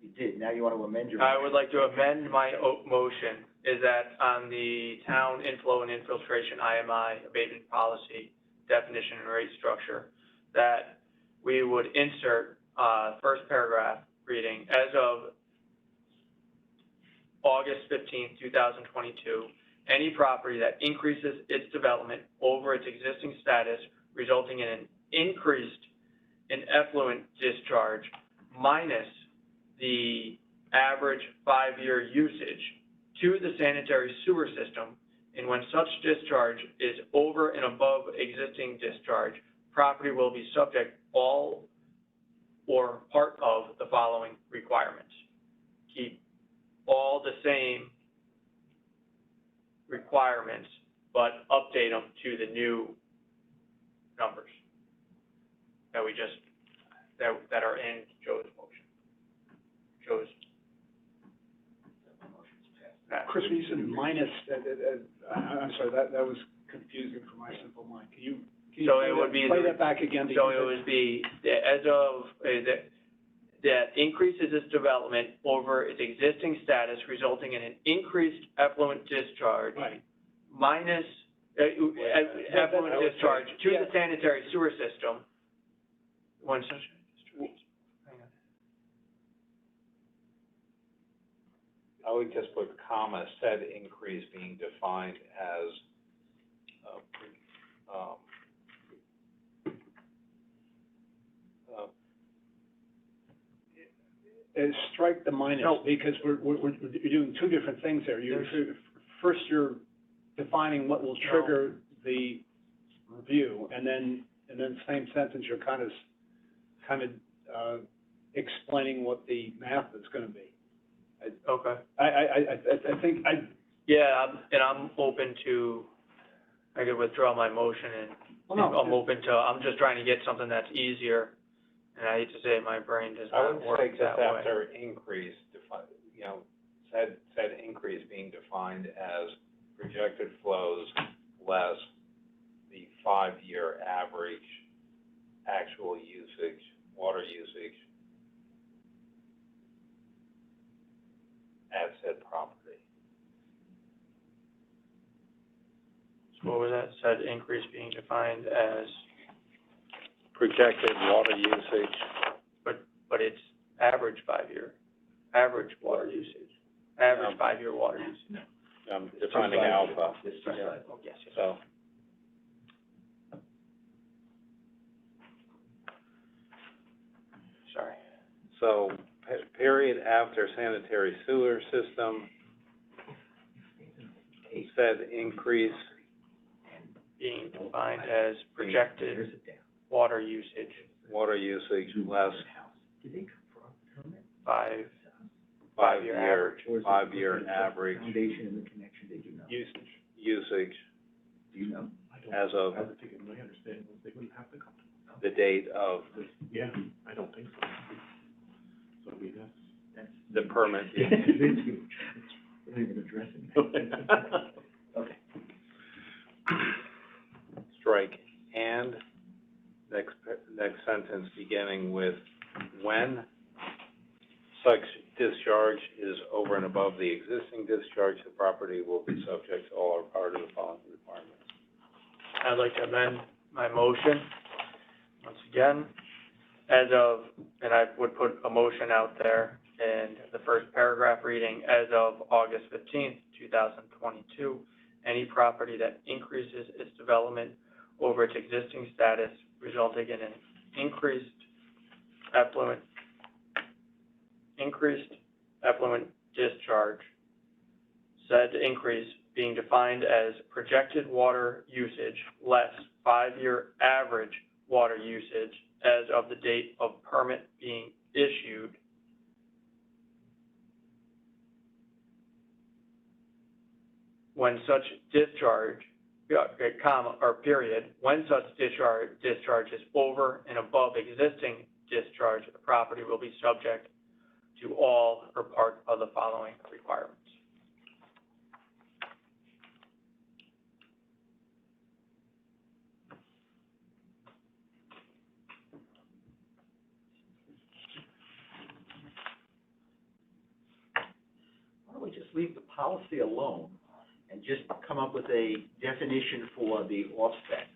B: You did, now you want to amend your.
F: I would like to amend my motion, is that on the town inflow and infiltration IMI abatement policy definition and rate structure, that we would insert, first paragraph reading, as of August 15th, 2022, any property that increases its development over its existing status, resulting in an increased in effluent discharge minus the average 5-year usage to the sanitary sewer system, and when such discharge is over and above existing discharge, property will be subject all or part of the following requirements. Keep all the same requirements, but update them to the new numbers that we just, that are in Joe's motion. Joe's.
C: Chris, when you said minus, I'm sorry, that was confusing for my simple mind. Can you
F: So it would be
C: play
F: the-
C: that back again?
F: So it would be, as of, that increases its development over its existing status, resulting in an increased effluent discharge
C: Right,
F: minus, effluent
A: I would
F: discharge
A: say-
F: to the sanitary sewer system when such, hang on.
A: I would just put comma, said increase being defined as,
C: strike the minus,
F: No.
C: because we're doing two different things there. First, you're defining what will trigger the review, and then same sentence, you're kind of explaining what the math is gonna be.
F: Okay.
C: I think,
F: Yeah, I'm open to, I could withdraw my motion and I'm just trying to get something that's easier. And I hate to say it, my brain does
A: I
F: not
A: would
F: work
A: say
F: that
A: just
F: way.
A: after increase, said increase being defined as projected flows less the 5-year average actual usage, water usage at said property.
F: So what was that? Said increase being defined as,
A: Projected water usage.
F: but it's average 5-year, average water usage, average 5-year water usage.
A: Defining alpha,
B: This two sides.
F: Oh, yes, yes.
A: so.
F: Sorry.
A: So, period after sanitary sewer system, said increase,
F: being defined as projected water usage,
A: water usage less
B: Did they come from permit?
F: five-year average.
B: Or is it
A: five-year
B: the
A: average
B: Foundation and the connection, did you know?
C: Usage.
A: usage
B: Do you know?
E: I don't,
A: as of
E: I would think, my understanding was they wouldn't have to come.
A: the date of
E: Yeah, I don't think so. So, I mean,
B: That's.
A: the permit.
B: It's huge. We're not even addressing that. Okay.
A: Strike and, next sentence beginning with when such discharge is over and above the existing discharge, the property will be subject to all or part of the following requirements.
F: I'd like to amend my motion, once again, as of, and I would put a motion out there in the first paragraph reading, as of August 15th, 2022, any property that increases its development over its existing status resulting in an increased effluent discharge, said increase being defined as projected water usage less 5-year average water usage as of the date of permit being issued, when such discharge, comma, or period, when such discharge is over and above existing discharge, the property will be subject to all or part of the following requirements.
B: Why don't we just leave the policy alone and just come up with a definition for the offset?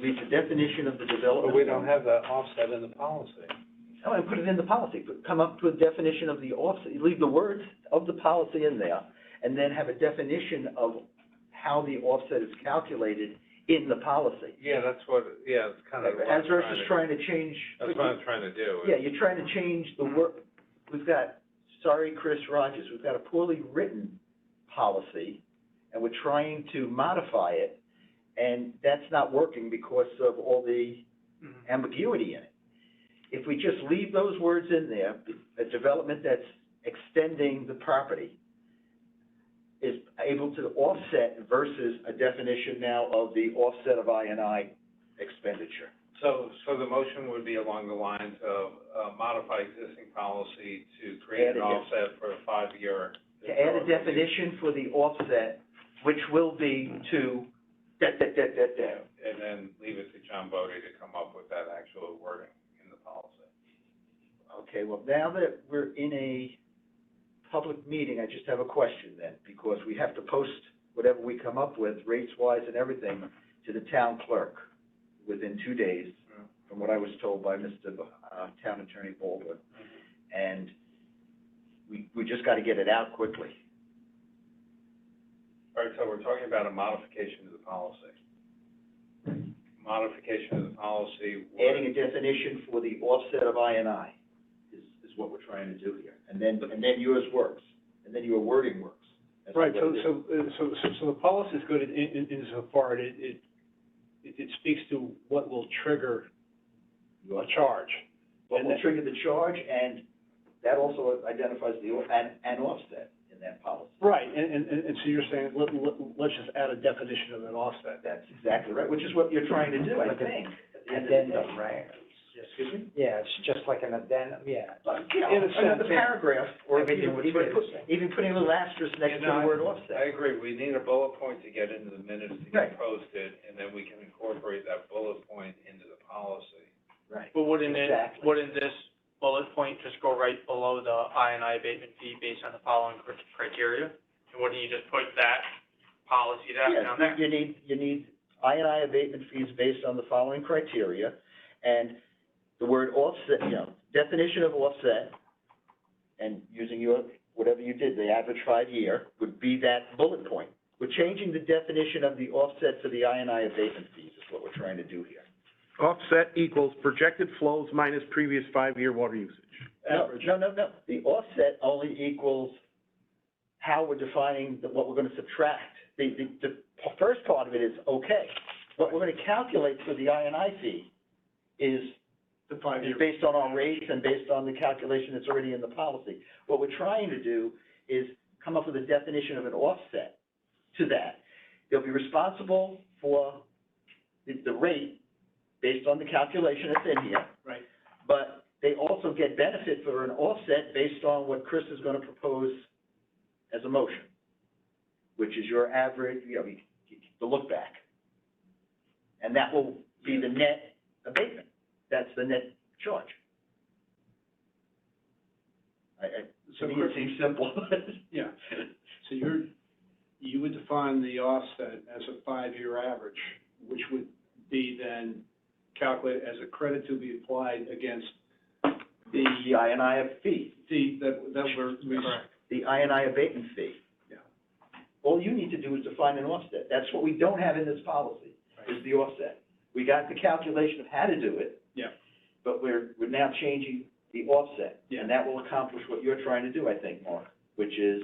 B: Leave the definition of the development.
A: But we don't have that offset in the policy.
B: Oh, and put it in the policy, but come up with a definition of the offset, you leave the words of the policy in there, and then have a definition of how the offset is calculated in the policy.
A: Yeah, that's what, yeah, it's kind of what
B: As
A: I'm
B: versus
A: trying
B: trying to change.
A: to, that's what I'm trying to do.
B: Yeah, you're trying to change the word, we've got, sorry, Chris Rogers, we've got a poorly written policy, and we're trying to modify it, and that's not working because of all the ambiguity in it. If we just leave those words in there, a development that's extending the property is able to offset versus a definition now of the offset of I&I expenditure.
A: So the motion would be along the lines of, modify existing policy to create an
B: Add a
A: offset for a 5-year.
B: To add a definition for the offset, which will be to,
A: And then leave it to John Bodie to come up with that actual wording in the policy.
B: Okay, well, now that we're in a public meeting, I just have a question then, because we have to post whatever we come up with, rates-wise and everything, to the town clerk within 2 days, from what I was told by Mr. Town Attorney Baldwin. And we just gotta get it out quickly.
A: All right, so we're talking about a modification to the policy. Modification of the policy.
B: Adding a definition for the offset of I&I is what we're trying to do here. And then yours works, and then your wording works. That's
C: Right,
B: what it is.
C: so the policy is good insofar it speaks to what will trigger a charge.
B: What will trigger the charge, and that also identifies the, an offset in that policy.
C: Right, and so you're saying, let's just add a definition of an offset.
B: That's exactly right, which is what you're trying to do, I think, at the end of the day.
G: Addendum, right?
B: Excuse me?
G: Yeah, it's just like an addendum, yeah.
C: In a
B: Another
C: sense, yeah.
B: paragraph, or
G: Everything would fit.
B: even putting a little asterisk next to the word
A: I
B: offset.
A: agree, we need a bullet point to get into the minutes to
B: Right.
A: get posted, and then we can incorporate that bullet point into the policy.
B: Right.
F: But wouldn't
B: Exactly.
F: wouldn't this bullet point just go right below the I&I abatement fee based on the following criteria? And wouldn't you just put that policy down there?
B: You need I&I abatement fees based on the following criteria, and the word offset, definition of offset, and using your, whatever you did, the average 5-year, would be that bullet point. We're changing the definition of the offset to the I&I abatement fees, is what we're trying to do here.
E: Offset equals projected flows minus previous 5-year water usage.
B: No. The offset only equals how we're defining what we're gonna subtract. The first part of it is okay. What we're gonna calculate for the I&I fee is
C: The 5-year.
B: based on our rates and based on the calculation that's already in the policy. What we're trying to do is come up with a definition of an offset to that. They'll be responsible for the rate based on the calculation that's in here.
C: Right.
B: But they also get benefit for an offset based on what Chris is gonna propose as a motion, which is your average, the look back. And that will be the net abatement. That's the net charge. To me, it seems simple.
C: Yeah, so you would define the offset as a 5-year average, which would be then calculated as a credit to be applied against
B: The I&I fee,
C: that we're.
F: Correct.
B: the I&I abatement fee.
C: Yeah.
B: All you need to do is define an offset. That's what we don't have in this policy, is the offset. We got the calculation of how to do it.
C: Yeah.
B: But we're now changing the offset.
C: Yeah.
B: And that will accomplish what you're trying to do, I think, Mark, which is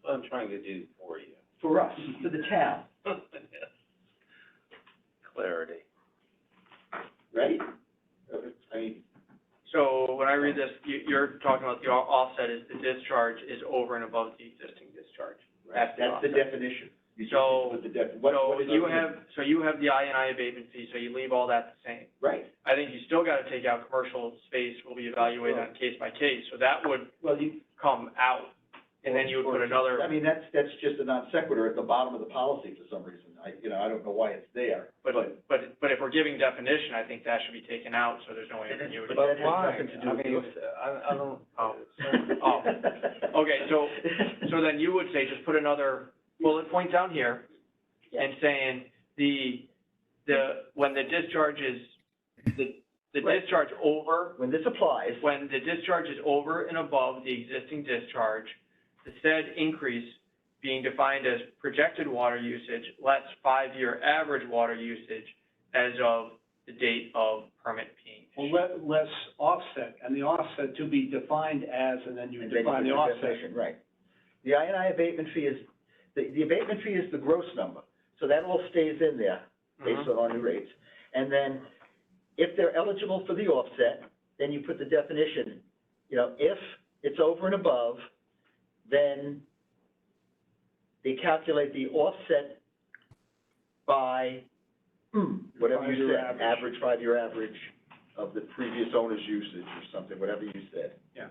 A: What I'm trying to do for you.
B: for us, for the town,
A: Clarity.
B: right? I mean,
F: So when I read this, you're talking about the offset is the discharge is over and above the existing discharge.
B: that's the
F: offset.
B: definition. You just
F: So-
B: put the what
F: So
B: is
F: you
B: it?
F: have the I&I abatement fee, so you leave all that the same.
B: Right.
F: I think you still gotta take out commercial space will be evaluated on case by case, so that would
B: Well, you.
F: come out. And then you would put another,
B: I mean, that's just a non sequitur at the bottom of the policy for some reason. I don't know why it's there.
F: but if we're giving definition, I think that should be taken out, so there's no ambiguity.
B: But that has nothing to do with the
A: I don't.
F: Oh. Okay, so then you would say, just put another bullet point down here, and saying when the discharge is, the
B: Right.
F: discharge over,
B: When this applies,
F: when the discharge is over and above the existing discharge, the said increase being defined as projected water usage less 5-year average water usage as of the date of permit being issued.
C: Well, less offset, and the offset to be defined as, and then you
B: and then
C: define
B: you
C: the
B: put
C: offset.
B: definition, right. The I&I abatement fee is, the abatement fee is the gross number, so that all stays in there based
F: Mhm.
B: on our new rates. And then, if they're eligible for the offset, then you put the definition, if it's over and above, then they calculate the offset by, whatever you
C: 5-year
B: said,
C: average.
B: 5-year average of the previous owner's usage or something, whatever you said.
C: Yeah.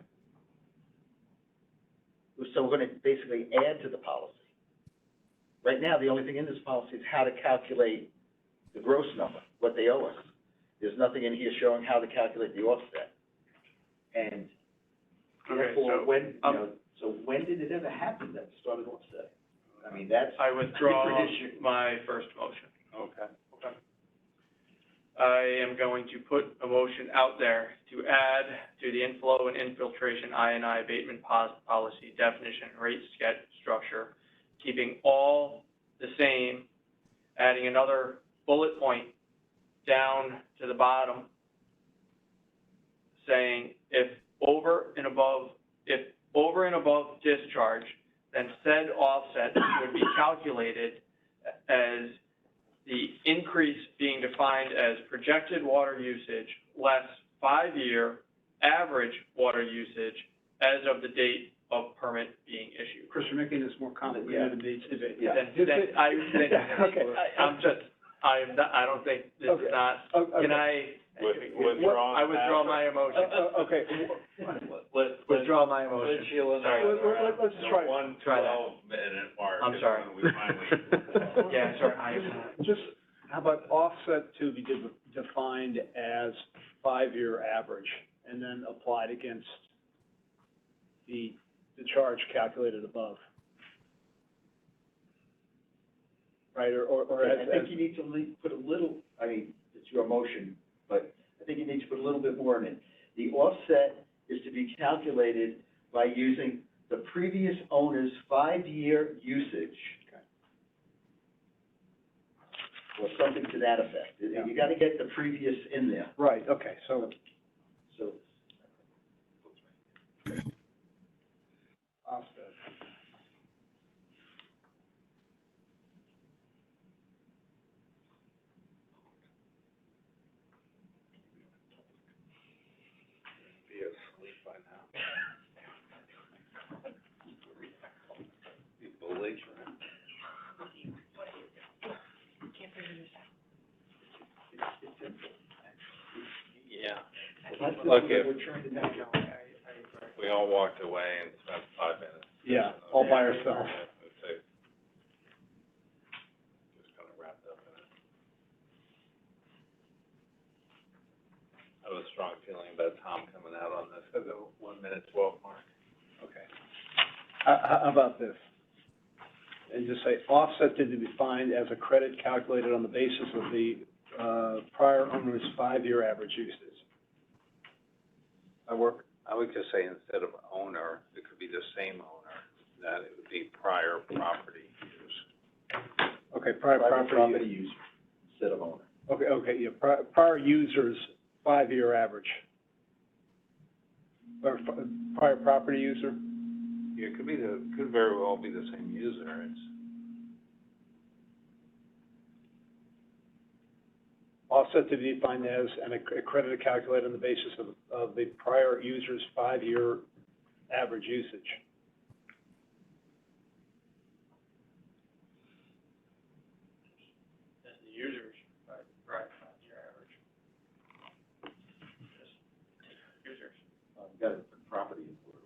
B: So we're gonna basically add to the policy. Right now, the only thing in this policy is how to calculate the gross number, what they owe us. There's nothing in here showing how to calculate the offset. And
F: Okay,
B: therefore,
F: so,
B: so when did it ever happen that we started offsetting? I mean, that's
F: I withdraw
B: different issue.
F: my first motion.
A: Okay.
F: I am going to put a motion out there to add to the inflow and infiltration I&I abatement policy definition and rate sketch structure, keeping all the same, adding another bullet point down to the bottom, saying if over and above discharge, then said offset would be calculated as the increase being defined as projected water usage less 5-year average water usage as of the date of permit being issued.
C: Chris, you're making this more complicated than it needs to be.
B: Yeah.
F: I don't think this is not, can I?
A: Withdraw.
F: I withdraw my emotion.
C: Okay,
F: Withdraw my emotion.
C: let's try it.
A: One
F: Try that.
A: 12-minute mark.
F: I'm
A: is
F: sorry.
A: when we finally.
F: Yeah, sorry,
C: Just, how about offset to be defined as 5-year average, and then applied against the charge calculated above? Right, or
B: I
C: as,
B: think you need to put a little, it's your motion, but I think you need to put a little bit more in it. The offset is to be calculated by using the previous owner's 5-year usage.
C: Okay.
B: Or something to that effect.
C: Yeah.
B: You gotta get the previous in there,
C: right, okay, so
B: so.
C: offset
F: Yeah.
A: Look, if we all walked away and spent 5 minutes.
C: Yeah, all by ourselves.
A: I'd say, just kind of wrapped up in it. I have a strong feeling about Tom coming out on this at the 1:12 mark.
C: Okay. How about this? And just say, offset to be defined as a credit calculated on the basis of the, prior owner's 5-year average usage. That work?
A: I would just say instead of owner, it could be the same owner, that it would be prior property use.
C: Okay, prior property.
B: use instead of owner.
C: Okay, yeah, prior user's 5-year average. Or prior property user?
A: Yeah, it could very well be the same user, it's,
C: Offset to be defined as a credit calculated on the basis of the prior user's 5-year average usage.
F: That's the users, right, your average. Just users.
B: You've got to put property in for it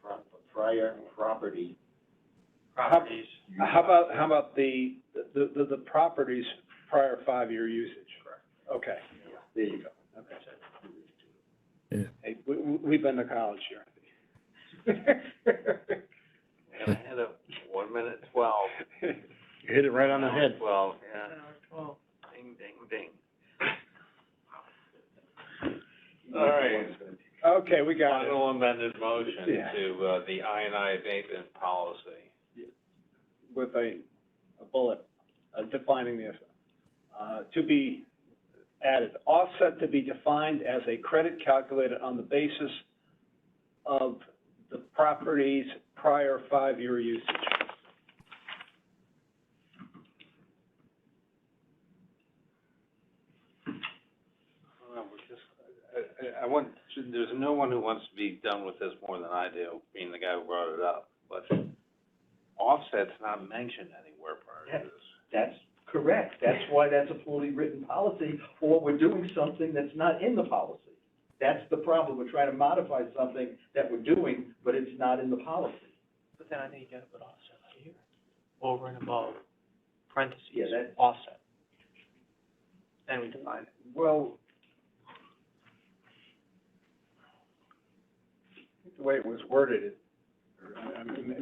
B: also. Prior property.
F: Properties.
C: How about the property's prior 5-year usage?
F: Correct.
C: Okay,
B: There you go.
C: okay.
D: Yeah.
C: Hey, we've been to college here.
A: and I had a 1:12.
E: You hit it right on the head.
A: 12, yeah. Ding, ding, ding. All right.
C: Okay, we got it.
A: Final amended motion
C: Yeah.
A: to, the I&I abatement policy.
C: With a bullet defining the, to be added, offset to be defined as a credit calculated on the basis of the property's prior 5-year usage.
A: I want, there's no one who wants to be done with this more than I do, being the guy who brought it up, but offset's not mentioned anywhere prior to this.
B: That's correct. That's why that's a poorly written policy, or we're doing something that's not in the policy. That's the problem. We're trying to modify something that we're doing, but it's not in the policy.
F: But then I think you gotta put offset here, over and above, parentheses,
B: Yeah, that-
F: offset. And we define it.
C: Well, the way it was worded,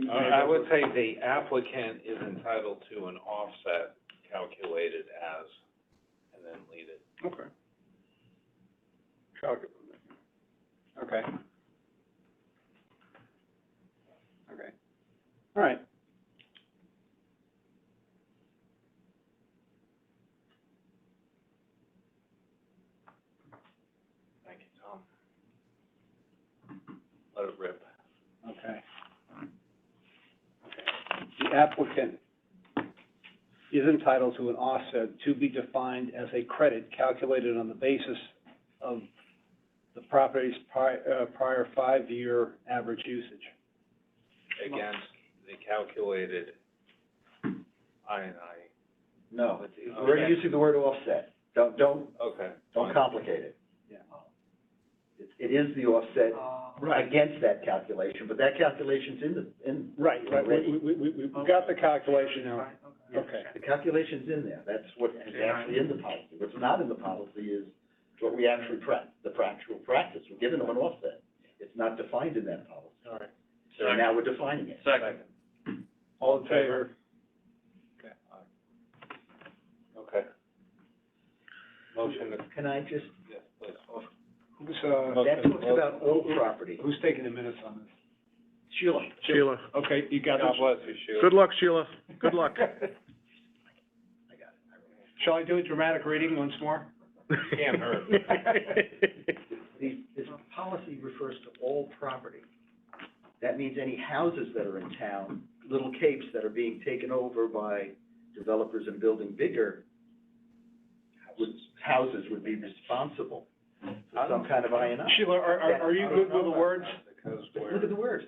A: I would say the applicant is entitled to an offset calculated as, and then leave it.
C: Okay. Okay. Okay. All right.
A: Thank you, Tom. Let it rip.
C: Okay. The applicant is entitled to an offset to be defined as a credit calculated on the basis of the property's prior 5-year average usage.
A: Against the calculated I&I.
B: No, we're using the word offset. Don't
A: Okay.
B: complicate it.
C: Yeah.
B: It is the offset
C: Right.
B: against that calculation, but that calculation's in
C: Right, we got the calculation now. Okay.
B: the calculation's in there. That's what is actually in the policy. What's not in the policy is what we actually the actual practice. We're giving them an offset. It's not defined in that policy.
C: All right.
B: So now we're defining it.
F: Second.
C: All in favor?
A: Okay. Okay. Motion to,
B: Can I just,
A: yes, please.
C: Who's,
B: that talks about old property.
C: who's taking the minutes on this?
B: Sheila.
E: Sheila.
C: Okay, you got
A: God
C: this?
A: bless you, Sheila.
E: Good luck, Sheila. Good luck.
B: I got it.
C: Shall I do a dramatic reading once more?
A: Can't hurt.
B: This policy refers to all property. That means any houses that are in town, little capes that are being taken over by developers and building bigger, houses would be responsible for some kind of I&I.
C: Sheila, are you good with the words?
A: Because
B: Look at the words.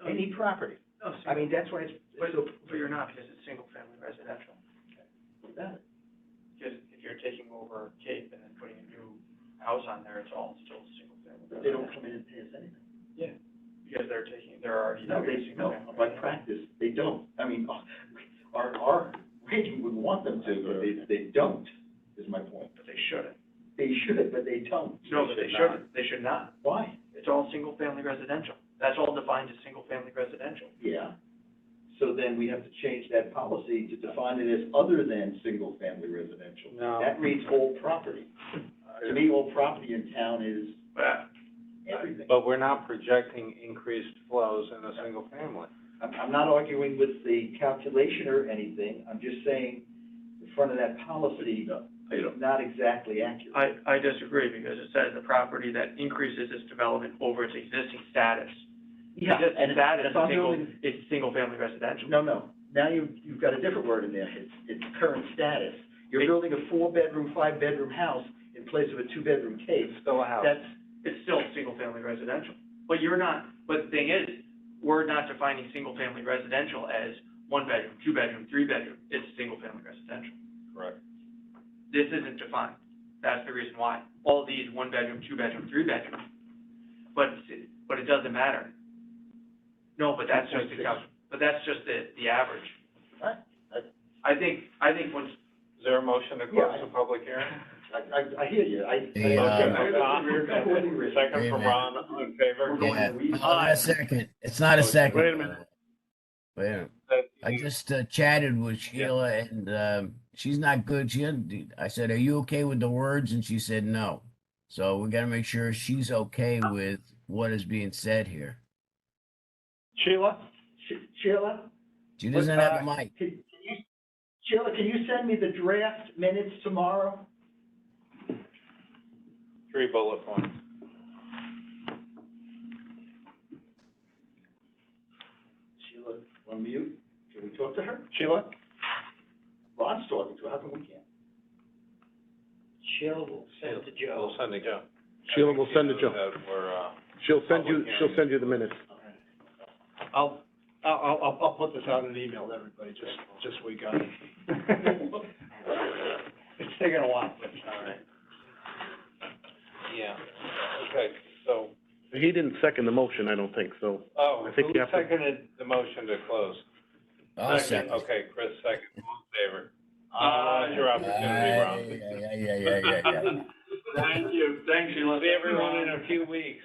B: Any property. I mean, that's why it's, so,
F: But you're not, because it's single-family residential.
B: got it.
F: Because if you're taking over a cape and then putting a new house on there, it's all still single family.
B: But they don't come in and pay us anything.
F: Because they're already doing single
B: No,
F: family.
B: by practice, they don't. I mean, our rating would want them to, but they don't, is my point.
F: But they shouldn't.
B: They should, but they don't.
F: No, but they shouldn't. They should not.
B: Why?
F: It's all single family residential. That's all defined as single family residential.
B: Yeah. So then we have to change that policy to define it as other than single-family residential.
A: No.
B: That reads all property. To me, all property in town is
F: But
B: everything.
A: But we're not projecting increased flows in a single family.
B: I'm not arguing with the calculation or anything, I'm just saying, the front of that policy is not exactly accurate.
F: I disagree because it says the property that increases its development over its existing status.
B: Yeah,
F: Existing
B: and
F: status
B: if I'm
F: is
B: building,
F: single family residential.
B: no, now you've got a different word in there, it's current status. You're building a 4-bedroom, 5-bedroom house in place of a 2-bedroom cave.
A: It's still a house.
B: That's,
F: It's still single family residential. But the thing is, we're not defining single family residential as 1 bedroom, 2 bedroom, 3 bedroom. It's single family residential.
A: Correct.
F: This isn't defined. That's the reason why. All these 1 bedroom, 2 bedroom, 3 bedroom. But it doesn't matter. No, but that's just the average.
B: Right.
F: I think once,
A: Is there a motion to close the public hearing?
B: I hear you,
D: Hey,
A: Second from Ron, in favor?
D: Yeah, it's not a second. It's not a second.
E: Wait a minute.
D: Wait a minute. I just chatted with Sheila and, she's not good. I said, are you okay with the words? And she said, no. So we gotta make sure she's okay with what is being said here.
C: Sheila?
B: Sheila?
D: She doesn't have a mic.
B: Sheila, can you send me the draft minutes tomorrow?
A: 3 bullet points.
B: Sheila, on mute, can we talk to her?
C: Sheila?
B: Ron's talking to her, how come we can't?
G: Sheila will send to Joe.
A: We'll send to Joe.
E: Sheila will send to Joe.
A: That we're,
E: She'll send
A: Public
E: you the minutes.
C: I'll put this out in an email to everybody, just so we got it. It's taking a while.
A: all right. Yeah, okay, so,
E: He didn't second the motion, I don't think, so.
A: oh,
E: I think
A: who
E: you have to-
A: seconded the motion to close?
D: I'll second.
A: Okay, Chris, second, all in favor?
F: Aye.
A: Your opportunity, Ron.
D: Yeah.
F: thank you. Thanks, Sheila.
A: See everyone in a few weeks.